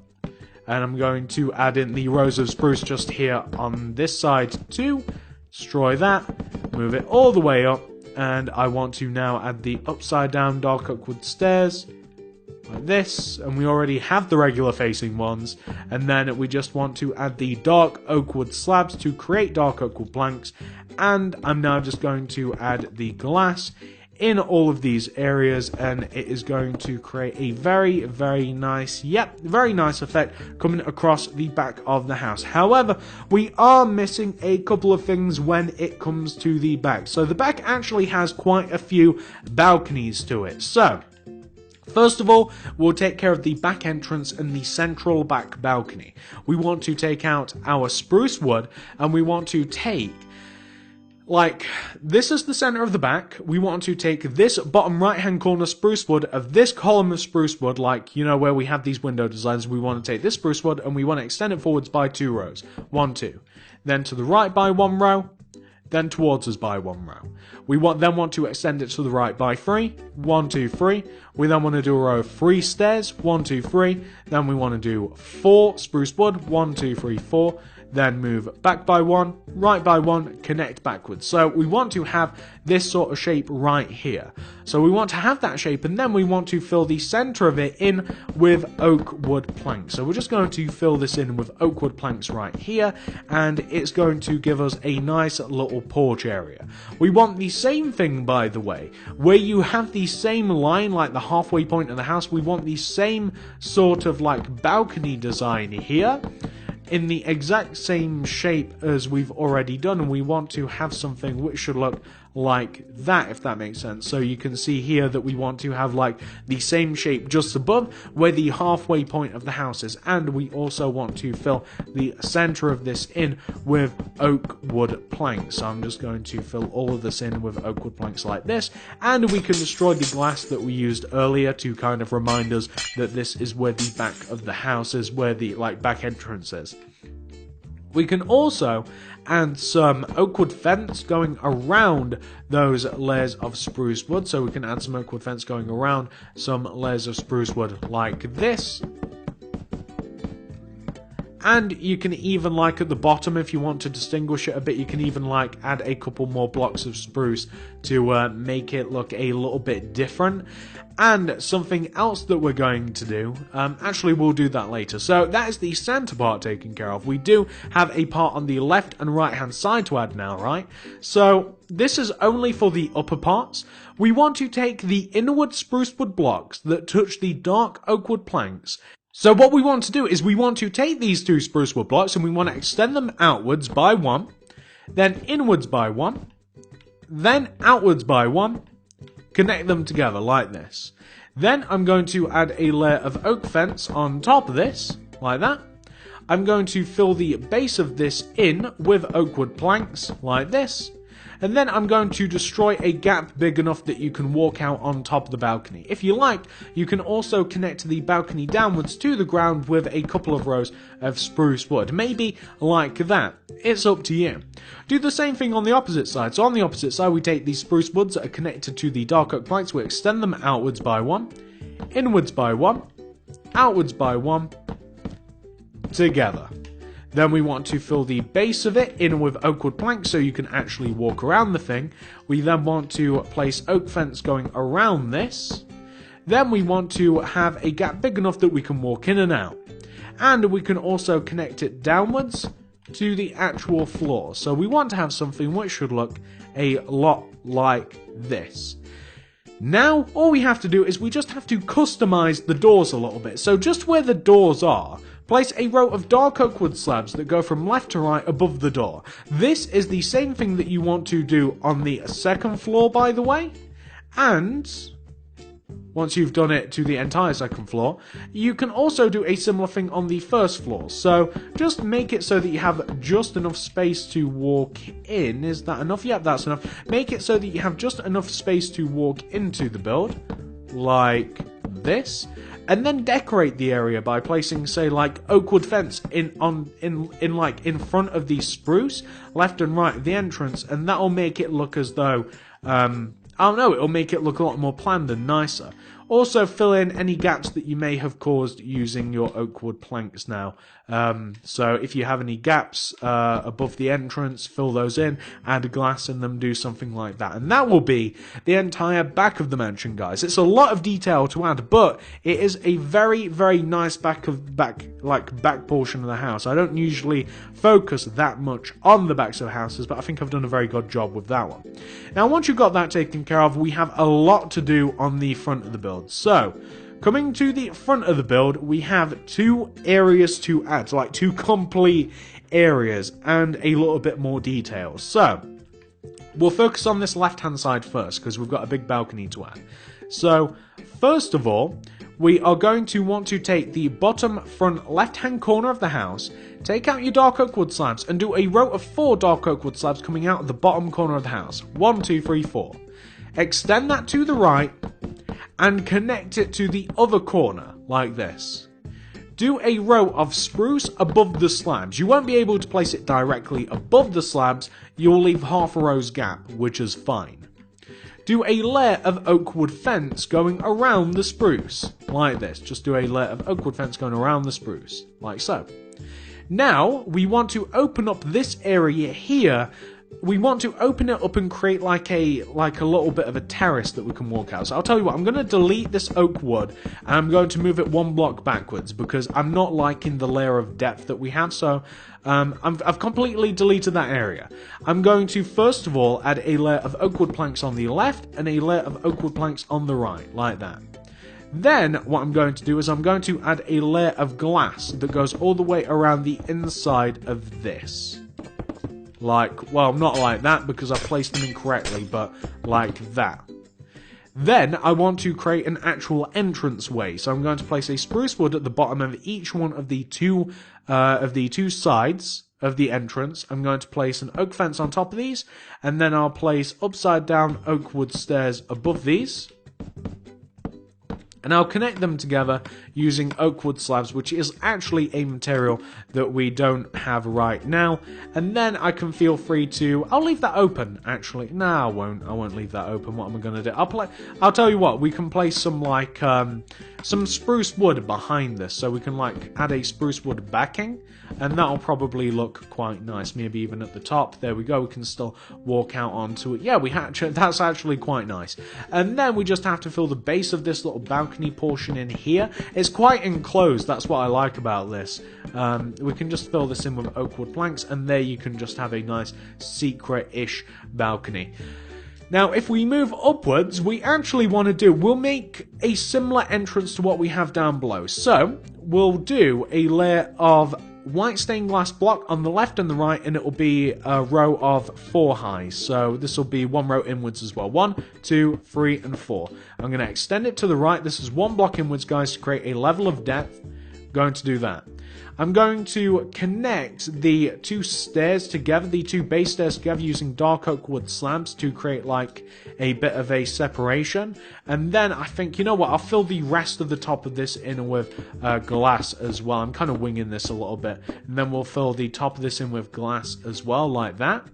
A: And I'm going to add in the rows of spruce just here on this side too. Destroy that, move it all the way up, and I want to now add the upside down dark oak wood stairs like this, and we already have the regular facing ones, and then we just want to add the dark oak wood slabs to create dark oak wood planks, and I'm now just going to add the glass in all of these areas, and it is going to create a very, very nice, very nice effect coming across the back of the house. However, we are missing a couple of things when it comes to the back. So the back actually has quite a few balconies to it. So first of all, we'll take care of the back entrance and the central back balcony. We want to take out our spruce wood, and we want to take, like, this is the center of the back. We want to take this bottom right hand corner spruce wood of this column of spruce wood, like, you know, where we have these window designs. We want to take this spruce wood and we want to extend it forwards by 2 rows. 1, 2. Then to the right by 1 row. Then towards us by 1 row. We then want to extend it to the right by 3. 1, 2, 3. We then want to do a row of 3 stairs. 1, 2, 3. Then we want to do 4 spruce wood. 1, 2, 3, 4. Then move back by 1, right by 1, connect backwards. So we want to have this sort of shape right here. So we want to have that shape, and then we want to fill the center of it in with oak wood planks. So we're just going to fill this in with oak wood planks right here, and it's going to give us a nice little porch area. We want the same thing, by the way, where you have the same line, like the halfway point of the house. We want the same sort of like balcony design here, in the exact same shape as we've already done, and we want to have something which should look like that, if that makes sense. So you can see here that we want to have like the same shape just above where the halfway point of the house is, and we also want to fill the center of this in with oak wood planks. So I'm just going to fill all of this in with oak wood planks like this, and we can destroy the glass that we used earlier to kind of remind us that this is where the back of the house is, where the like back entrance is. We can also add some oak wood fence going around those layers of spruce wood. So we can add some oak wood fence going around some layers of spruce wood like this. And you can even, like at the bottom, if you want to distinguish it a bit, you can even like add a couple more blocks of spruce to make it look a little bit different. And something else that we're going to do, actually we'll do that later. So that is the center part taken care of. We do have a part on the left and right hand side to add now, right? So this is only for the upper parts. We want to take the inward spruce wood blocks that touch the dark oak wood planks. So what we want to do is we want to take these two spruce wood blocks and we want to extend them outwards by 1, then inwards by 1, then outwards by 1, connect them together like this. Then I'm going to add a layer of oak fence on top of this, like that. I'm going to fill the base of this in with oak wood planks, like this. And then I'm going to destroy a gap big enough that you can walk out on top of the balcony. If you like, you can also connect the balcony downwards to the ground with a couple of rows of spruce wood. Maybe like that. It's up to you. Do the same thing on the opposite side. So on the opposite side, we take these spruce woods that are connected to the dark oak planks. We extend them outwards by 1, inwards by 1, outwards by 1, together. Then we want to fill the base of it in with oak wood planks so you can actually walk around the thing. We then want to place oak fence going around this. Then we want to have a gap big enough that we can walk in and out. And we can also connect it downwards to the actual floor. So we want to have something which should look a lot like this. Now, all we have to do is we just have to customize the doors a little bit. So just where the doors are, place a row of dark oak wood slabs that go from left to right above the door. This is the same thing that you want to do on the second floor, by the way. And once you've done it to the entire second floor, you can also do a similar thing on the first floor. So just make it so that you have just enough space to walk in. Is that enough? Yep, that's enough. Make it so that you have just enough space to walk into the build, like this. And then decorate the area by placing, say, like oak wood fence in front of the spruce, left and right of the entrance, and that'll make it look as though I don't know, it'll make it look a lot more planned and nicer. Also fill in any gaps that you may have caused using your oak wood planks now. So if you have any gaps above the entrance, fill those in, add glass in them, do something like that. And that will be the entire back of the mansion, guys. It's a lot of detail to add, but it is a very, very nice back portion of the house. I don't usually focus that much on the backs of houses, but I think I've done a very good job with that one. Now, once you've got that taken care of, we have a lot to do on the front of the build. So, coming to the front of the build, we have 2 areas to add, so like 2 complete areas and a little bit more detail. So, we'll focus on this left-hand side first because we've got a big balcony to add. So, first of all, we are going to want to take the bottom front left-hand corner of the house, take out your dark oak wood slabs, and do a row of 4 dark oak wood slabs coming out of the bottom corner of the house. 1, 2, 3, 4. Extend that to the right, and connect it to the other corner, like this. Do a row of spruce above the slabs. You won't be able to place it directly above the slabs, you'll leave half a row's gap, which is fine. Do a layer of oak wood fence going around the spruce, like this. Just do a layer of oak wood fence going around the spruce, like so. Now, we want to open up this area here. We want to open it up and create like a little bit of a terrace that we can walk out. So I'll tell you what, I'm going to delete this oak wood and I'm going to move it 1 block backwards because I'm not liking the layer of depth that we have. So I've completely deleted that area. I'm going to first of all add a layer of oak wood planks on the left and a layer of oak wood planks on the right, like that. Then what I'm going to do is I'm going to add a layer of glass that goes all the way around the inside of this. Like, well, not like that because I placed them incorrectly, but like that. Then I want to create an actual entranceway, so I'm going to place a spruce wood at the bottom of each one of the two sides of the entrance. I'm going to place an oak fence on top of these, and then I'll place upside down oak wood stairs above these, And I'll connect them together using oak wood slabs, which is actually a material that we don't have right now. And then I can feel free to... I'll leave that open, actually. No, I won't leave that open. What am I going to do? I'll tell you what, we can place some, like, some spruce wood behind this. So we can, like, add a spruce wood backing. And that'll probably look quite nice. Maybe even at the top. There we go. We can still walk out onto it. Yeah, that's actually quite nice. And then we just have to fill the base of this little balcony portion in here. It's quite enclosed. That's what I like about this. We can just fill this in with oak wood planks. And there you can just have a nice secret-ish balcony. Now, if we move upwards, we'll make a similar entrance to what we have down below. So, we'll do a layer of white stained glass block on the left and the right, and it will be a row of 4 high. So this will be 1 row inwards as well. 1, 2, 3, and 4. I'm going to extend it to the right. This is 1 block inwards, guys, to create a level of depth. Going to do that. I'm going to connect the 2 stairs together, the 2 base stairs together using dark oak wood slabs to create like a bit of a separation. And then I think, you know what, I'll fill the rest of the top of this in with glass as well. I'm kind of winging this a little bit. And then we'll fill the top of this in with glass as well, like that.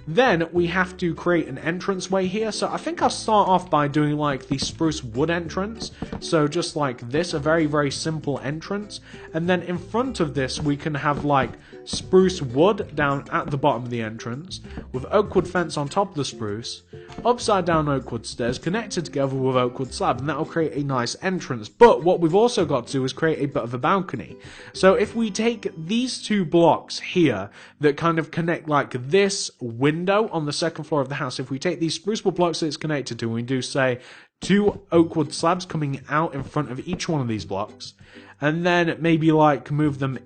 A: Then we have to create an entranceway here. So I think I'll start off by doing like the spruce wood entrance. So just like this, a very, very simple entrance. And then in front of this, we can have like spruce wood down at the bottom of the entrance with oak wood fence on top of the spruce, upside down oak wood stairs connected together with oak wood slab, and that will create a nice entrance. But what we've also got to do is create a bit of a balcony. So if we take these 2 blocks here that kind of connect like this window on the second floor of the house, if we take these spruce wood blocks that it's connected to, and we do say 2 oak wood slabs coming out in front of each one of these blocks, and then maybe like move them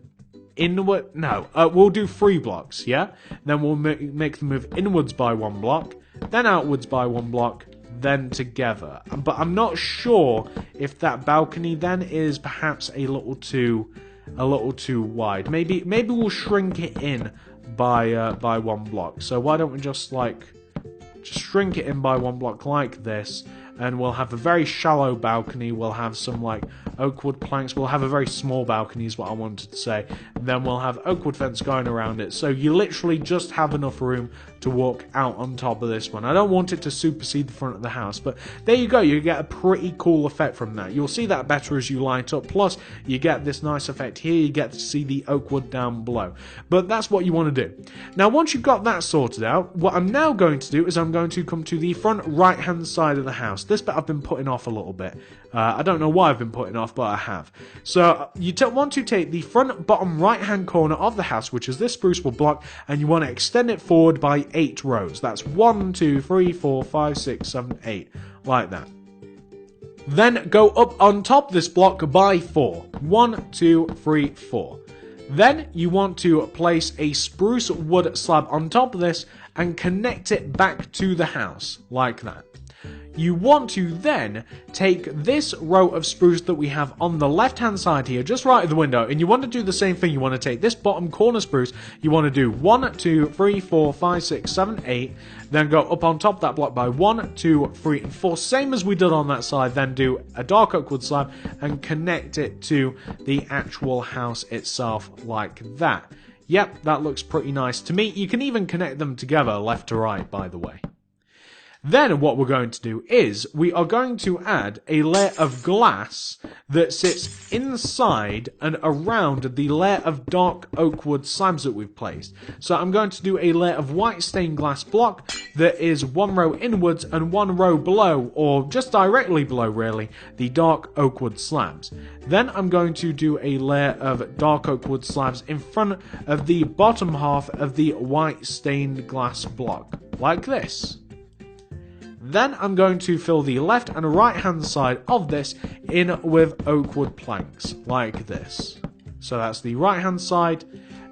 A: inward. No, we'll do 3 blocks, yeah? Then we'll make them move inwards by 1 block, then outwards by 1 block, then together. But I'm not sure if that balcony then is perhaps a little too wide. Maybe we'll shrink it in by 1 block. So why don't we just shrink it in by 1 block like this, and we'll have a very shallow balcony. We'll have some like oak wood planks. We'll have a very small balcony is what I wanted to say. And then we'll have oak wood fence going around it. So you literally just have enough room to walk out on top of this one. I don't want it to supersede the front of the house, but there you go. You get a pretty cool effect from that. You'll see that better as you light up. Plus, you get this nice effect here. You get to see the oak wood down below. But that's what you want to do. Now, once you've got that sorted out, what I'm now going to do is I'm going to come to the front right-hand side of the house. This bit I've been putting off a little bit. I don't know why I've been putting off, but I have. So you want to take the front bottom right-hand corner of the house, which is this spruce wood block, and you want to extend it forward by 8 rows. That's 1, 2, 3, 4, 5, 6, 7, 8. Like that. Then go up on top of this block by 4. 1, 2, 3, 4. Then you want to place a spruce wood slab on top of this and connect it back to the house, like that. You want to then take this row of spruce that we have on the left hand side here, just right of the window, and you want to do the same thing. You want to take this bottom corner spruce, you want to do 1, 2, 3, 4, 5, 6, 7, 8, then go up on top of that block by 1, 2, 3, and 4, same as we did on that side. Then do a dark oak wood slab and connect it to the actual house itself like that. Yep, that looks pretty nice to me. You can even connect them together left to right, by the way. Then what we're going to do is we are going to add a layer of glass that sits inside and around the layer of dark oak wood slabs that we've placed. So I'm going to do a layer of white stained glass block that is 1 row inwards and 1 row below, or just directly below really, the dark oak wood slabs. Then I'm going to do a layer of dark oak wood slabs in front of the bottom half of the white stained glass block, like this. Then I'm going to fill the left and right hand side of this in with oak wood planks, like this. So that's the right hand side,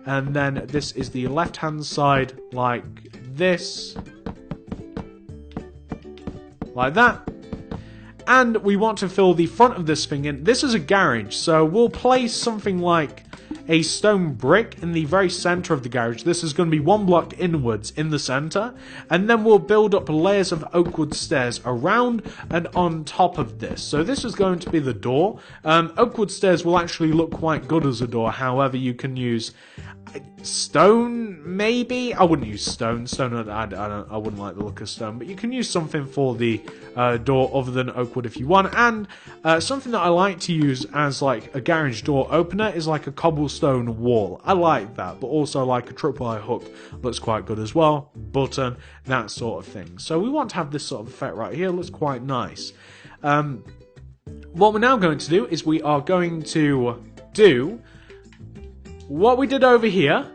A: and then this is the left hand side, like this. Like that. And we want to fill the front of this thing in. This is a garage, so we'll place something like a stone brick in the very center of the garage. This is going to be 1 block inwards in the center, and then we'll build up layers of oak wood stairs around and on top of this. So this is going to be the door. Oak wood stairs will actually look quite good as a door. However, you can use stone, maybe. I wouldn't use stone. I wouldn't like the look of stone, but you can use something for the door other than oak wood if you want. And something that I like to use as like a garage door opener is like a cobblestone wall. I like that, but also like a tripwire hook looks quite good as well. Button, that sort of thing. So we want to have this sort of effect right here. Looks quite nice. What we're now going to do is we are going to do what we did over here,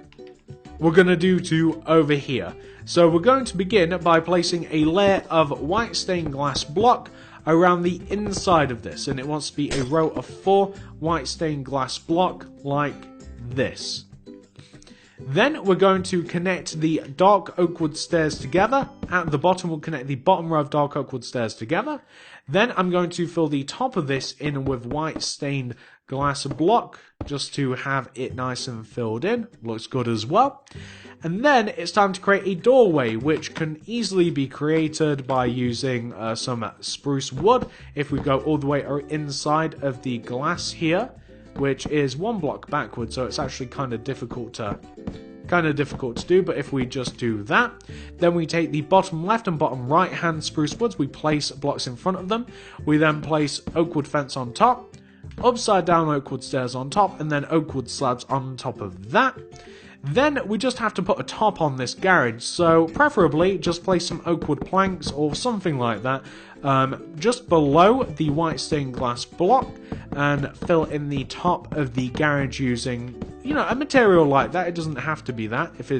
A: we're going to do to over here. So we're going to begin by placing a layer of white stained glass block around the inside of this. And it wants to be a row of 4 white stained glass block like this. Then we're going to connect the dark oak wood stairs together. At the bottom, we'll connect the bottom row of dark oak wood stairs together. Then I'm going to fill the top of this in with white stained glass block, just to have it nice and filled in. Looks good as well. And then it's time to create a doorway, which can easily be created by using some spruce wood. If we go all the way inside of the glass here, which is 1 block backwards, so it's actually kind of difficult to do, but if we just do that, then we take the bottom left and bottom right hand spruce woods, we place blocks in front of them, we then place oak wood fence on top, upside down oak wood stairs on top, and then oak wood slabs on top of that. Then we just have to put a top on this garage, so preferably just place some oak wood planks or something like that just below the white stained glass block and fill in the top of the garage using, you know, a material like that. It doesn't have to be that if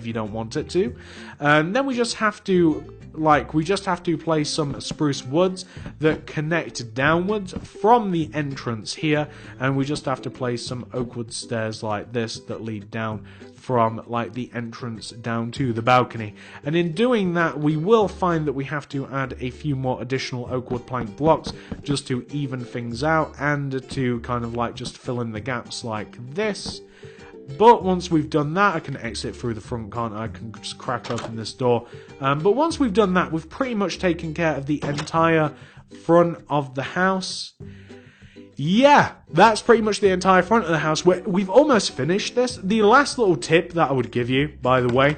A: you don't want it to. And then we just have to place some spruce woods that connect downwards from the entrance here, and we just have to place some oak wood stairs like this that lead down from like the entrance down to the balcony. And in doing that, we will find that we have to add a few more additional oak wood plank blocks just to even things out and to kind of like just fill in the gaps like this. But once we've done that, I can exit through the front, can't I? I can just crack open this door. But once we've done that, we've pretty much taken care of the entire front of the house. Yeah, that's pretty much the entire front of the house. We've almost finished this. The last little tip that I would give you, by the way,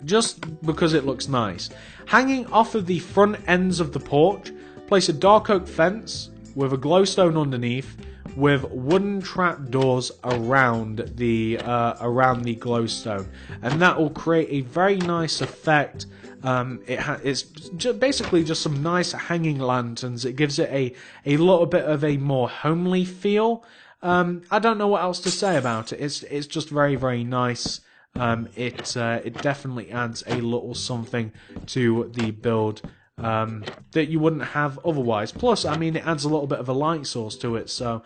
A: just because it looks nice. Hanging off of the front ends of the porch, place a dark oak fence with a glowstone underneath, with wooden trap doors around the glowstone, and that will create a very nice effect. It's basically just some nice hanging lanterns. It gives it a little bit of a more homely feel. I don't know what else to say about it. It's just very, very nice. It definitely adds a little something to the build that you wouldn't have otherwise. Plus, I mean, it adds a little bit of a light source to it. So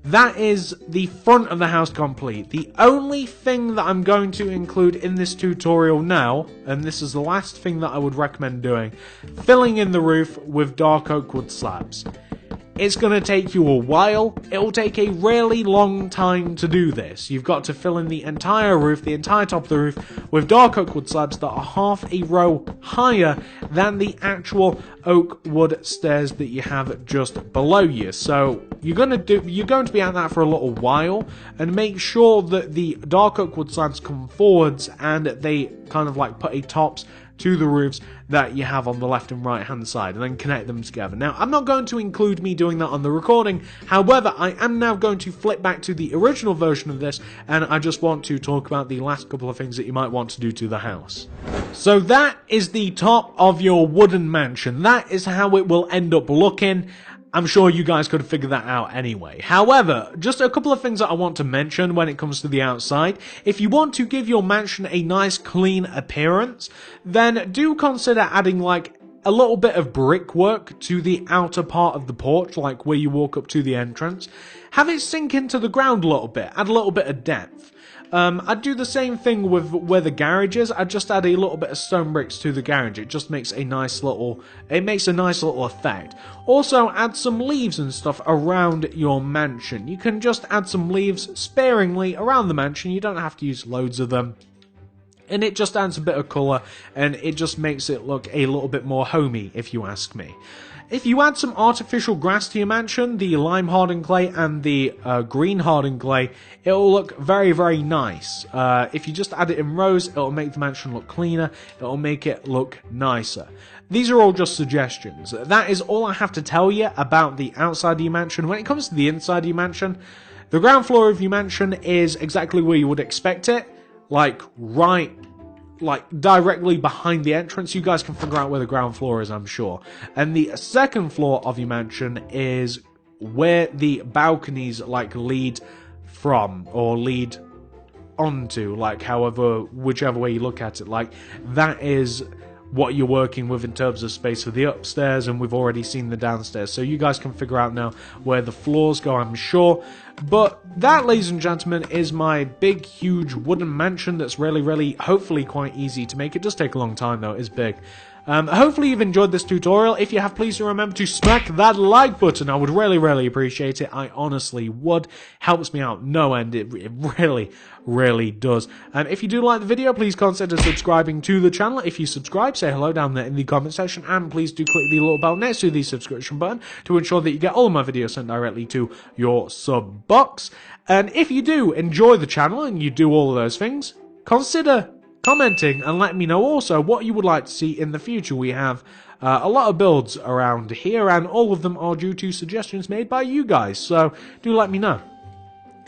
A: that is the front of the house complete. The only thing that I'm going to include in this tutorial now, and this is the last thing that I would recommend doing, filling in the roof with dark oak wood slabs. It's going to take you a while. It'll take a really long time to do this. You've got to fill in the entire roof, the entire top of the roof, with dark oak wood slabs that are half a row higher than the actual oak wood stairs that you have just below you. So you're going to be at that for a little while, and make sure that the dark oak wood slabs come forwards and they kind of like put a tops to the roofs that you have on the left and right hand side, and then connect them together. Now, I'm not going to include me doing that on the recording. However, I am now going to flip back to the original version of this, and I just want to talk about the last couple of things that you might want to do to the house. So that is the top of your wooden mansion. That is how it will end up looking. I'm sure you guys could have figured that out anyway. However, just a couple of things that I want to mention when it comes to the outside. If you want to give your mansion a nice clean appearance, then do consider adding like a little bit of brickwork to the outer part of the porch, like where you walk up to the entrance. Have it sink into the ground a little bit, add a little bit of depth. I'd do the same thing with where the garage is. I'd just add a little bit of stone bricks to the garage. It just makes a nice little effect. Also, add some leaves and stuff around your mansion. You can just add some leaves sparingly around the mansion. You don't have to use loads of them. And it just adds a bit of colour, and it just makes it look a little bit more homey, if you ask me. If you add some artificial grass to your mansion, the lime hardened clay and the green hardened clay, it'll look very, very nice. If you just add it in rows, it'll make the mansion look cleaner, it'll make it look nicer. These are all just suggestions. That is all I have to tell you about the outside of your mansion. When it comes to the inside of your mansion, the ground floor of your mansion is exactly where you would expect it. Like directly behind the entrance. You guys can figure out where the ground floor is, I'm sure. And the second floor of your mansion is where the balconies lead from, or lead onto, whichever way you look at it. That is what you're working with in terms of space for the upstairs, and we've already seen the downstairs, so you guys can figure out now where the floors go, I'm sure. But that, ladies and gentlemen, is my big, huge wooden mansion that's really, really, hopefully quite easy to make. It does take a long time, though. It is big. Hopefully you've enjoyed this tutorial. If you have, please do remember to smack that like button. I would really, really appreciate it. I honestly would. Helps me out no end. It really, really does. If you do like the video, please consider subscribing to the channel. If you subscribe, say hello down there in the comment section, and please do click the little bell next to the subscription button to ensure that you get all of my videos sent directly to your sub box. And if you do enjoy the channel and you do all of those things, consider commenting and let me know also what you would like to see in the future. We have a lot of builds around here, and all of them are due to suggestions made by you guys, so do let me know.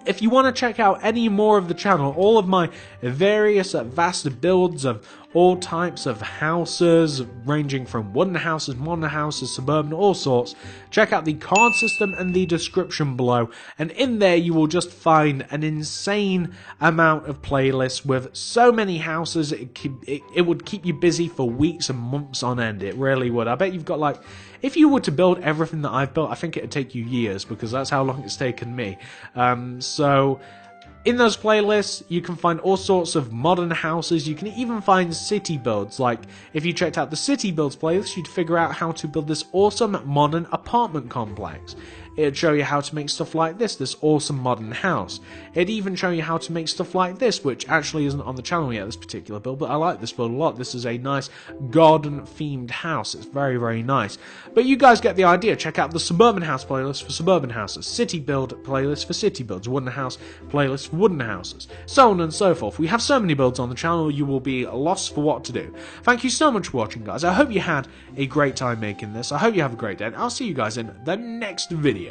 A: If you want to check out any more of the channel, all of my various vast builds of all types of houses, ranging from wooden houses, modern houses, suburban, all sorts, check out the card system and the description below. And in there you will just find an insane amount of playlists with so many houses, it would keep you busy for weeks and months on end. It really would. I bet you've got if you were to build everything that I've built, I think it would take you years, because that's how long it's taken me. So in those playlists, you can find all sorts of modern houses. You can even find city builds. If you checked out the city builds playlist, you'd figure out how to build this awesome modern apartment complex. It'd show you how to make stuff like this awesome modern house. It'd even show you how to make stuff like this, which actually isn't on the channel yet, this particular build, but I like this build a lot. This is a nice garden-themed house. It's very, very nice. But you guys get the idea. Check out the suburban house playlist for suburban houses, city build playlist for city builds, wooden house playlist for wooden houses, so on and so forth. We have so many builds on the channel, you will be lost for what to do. Thank you so much for watching, guys. I hope you had a great time making this. I hope you have a great day, and I'll see you guys in the next video.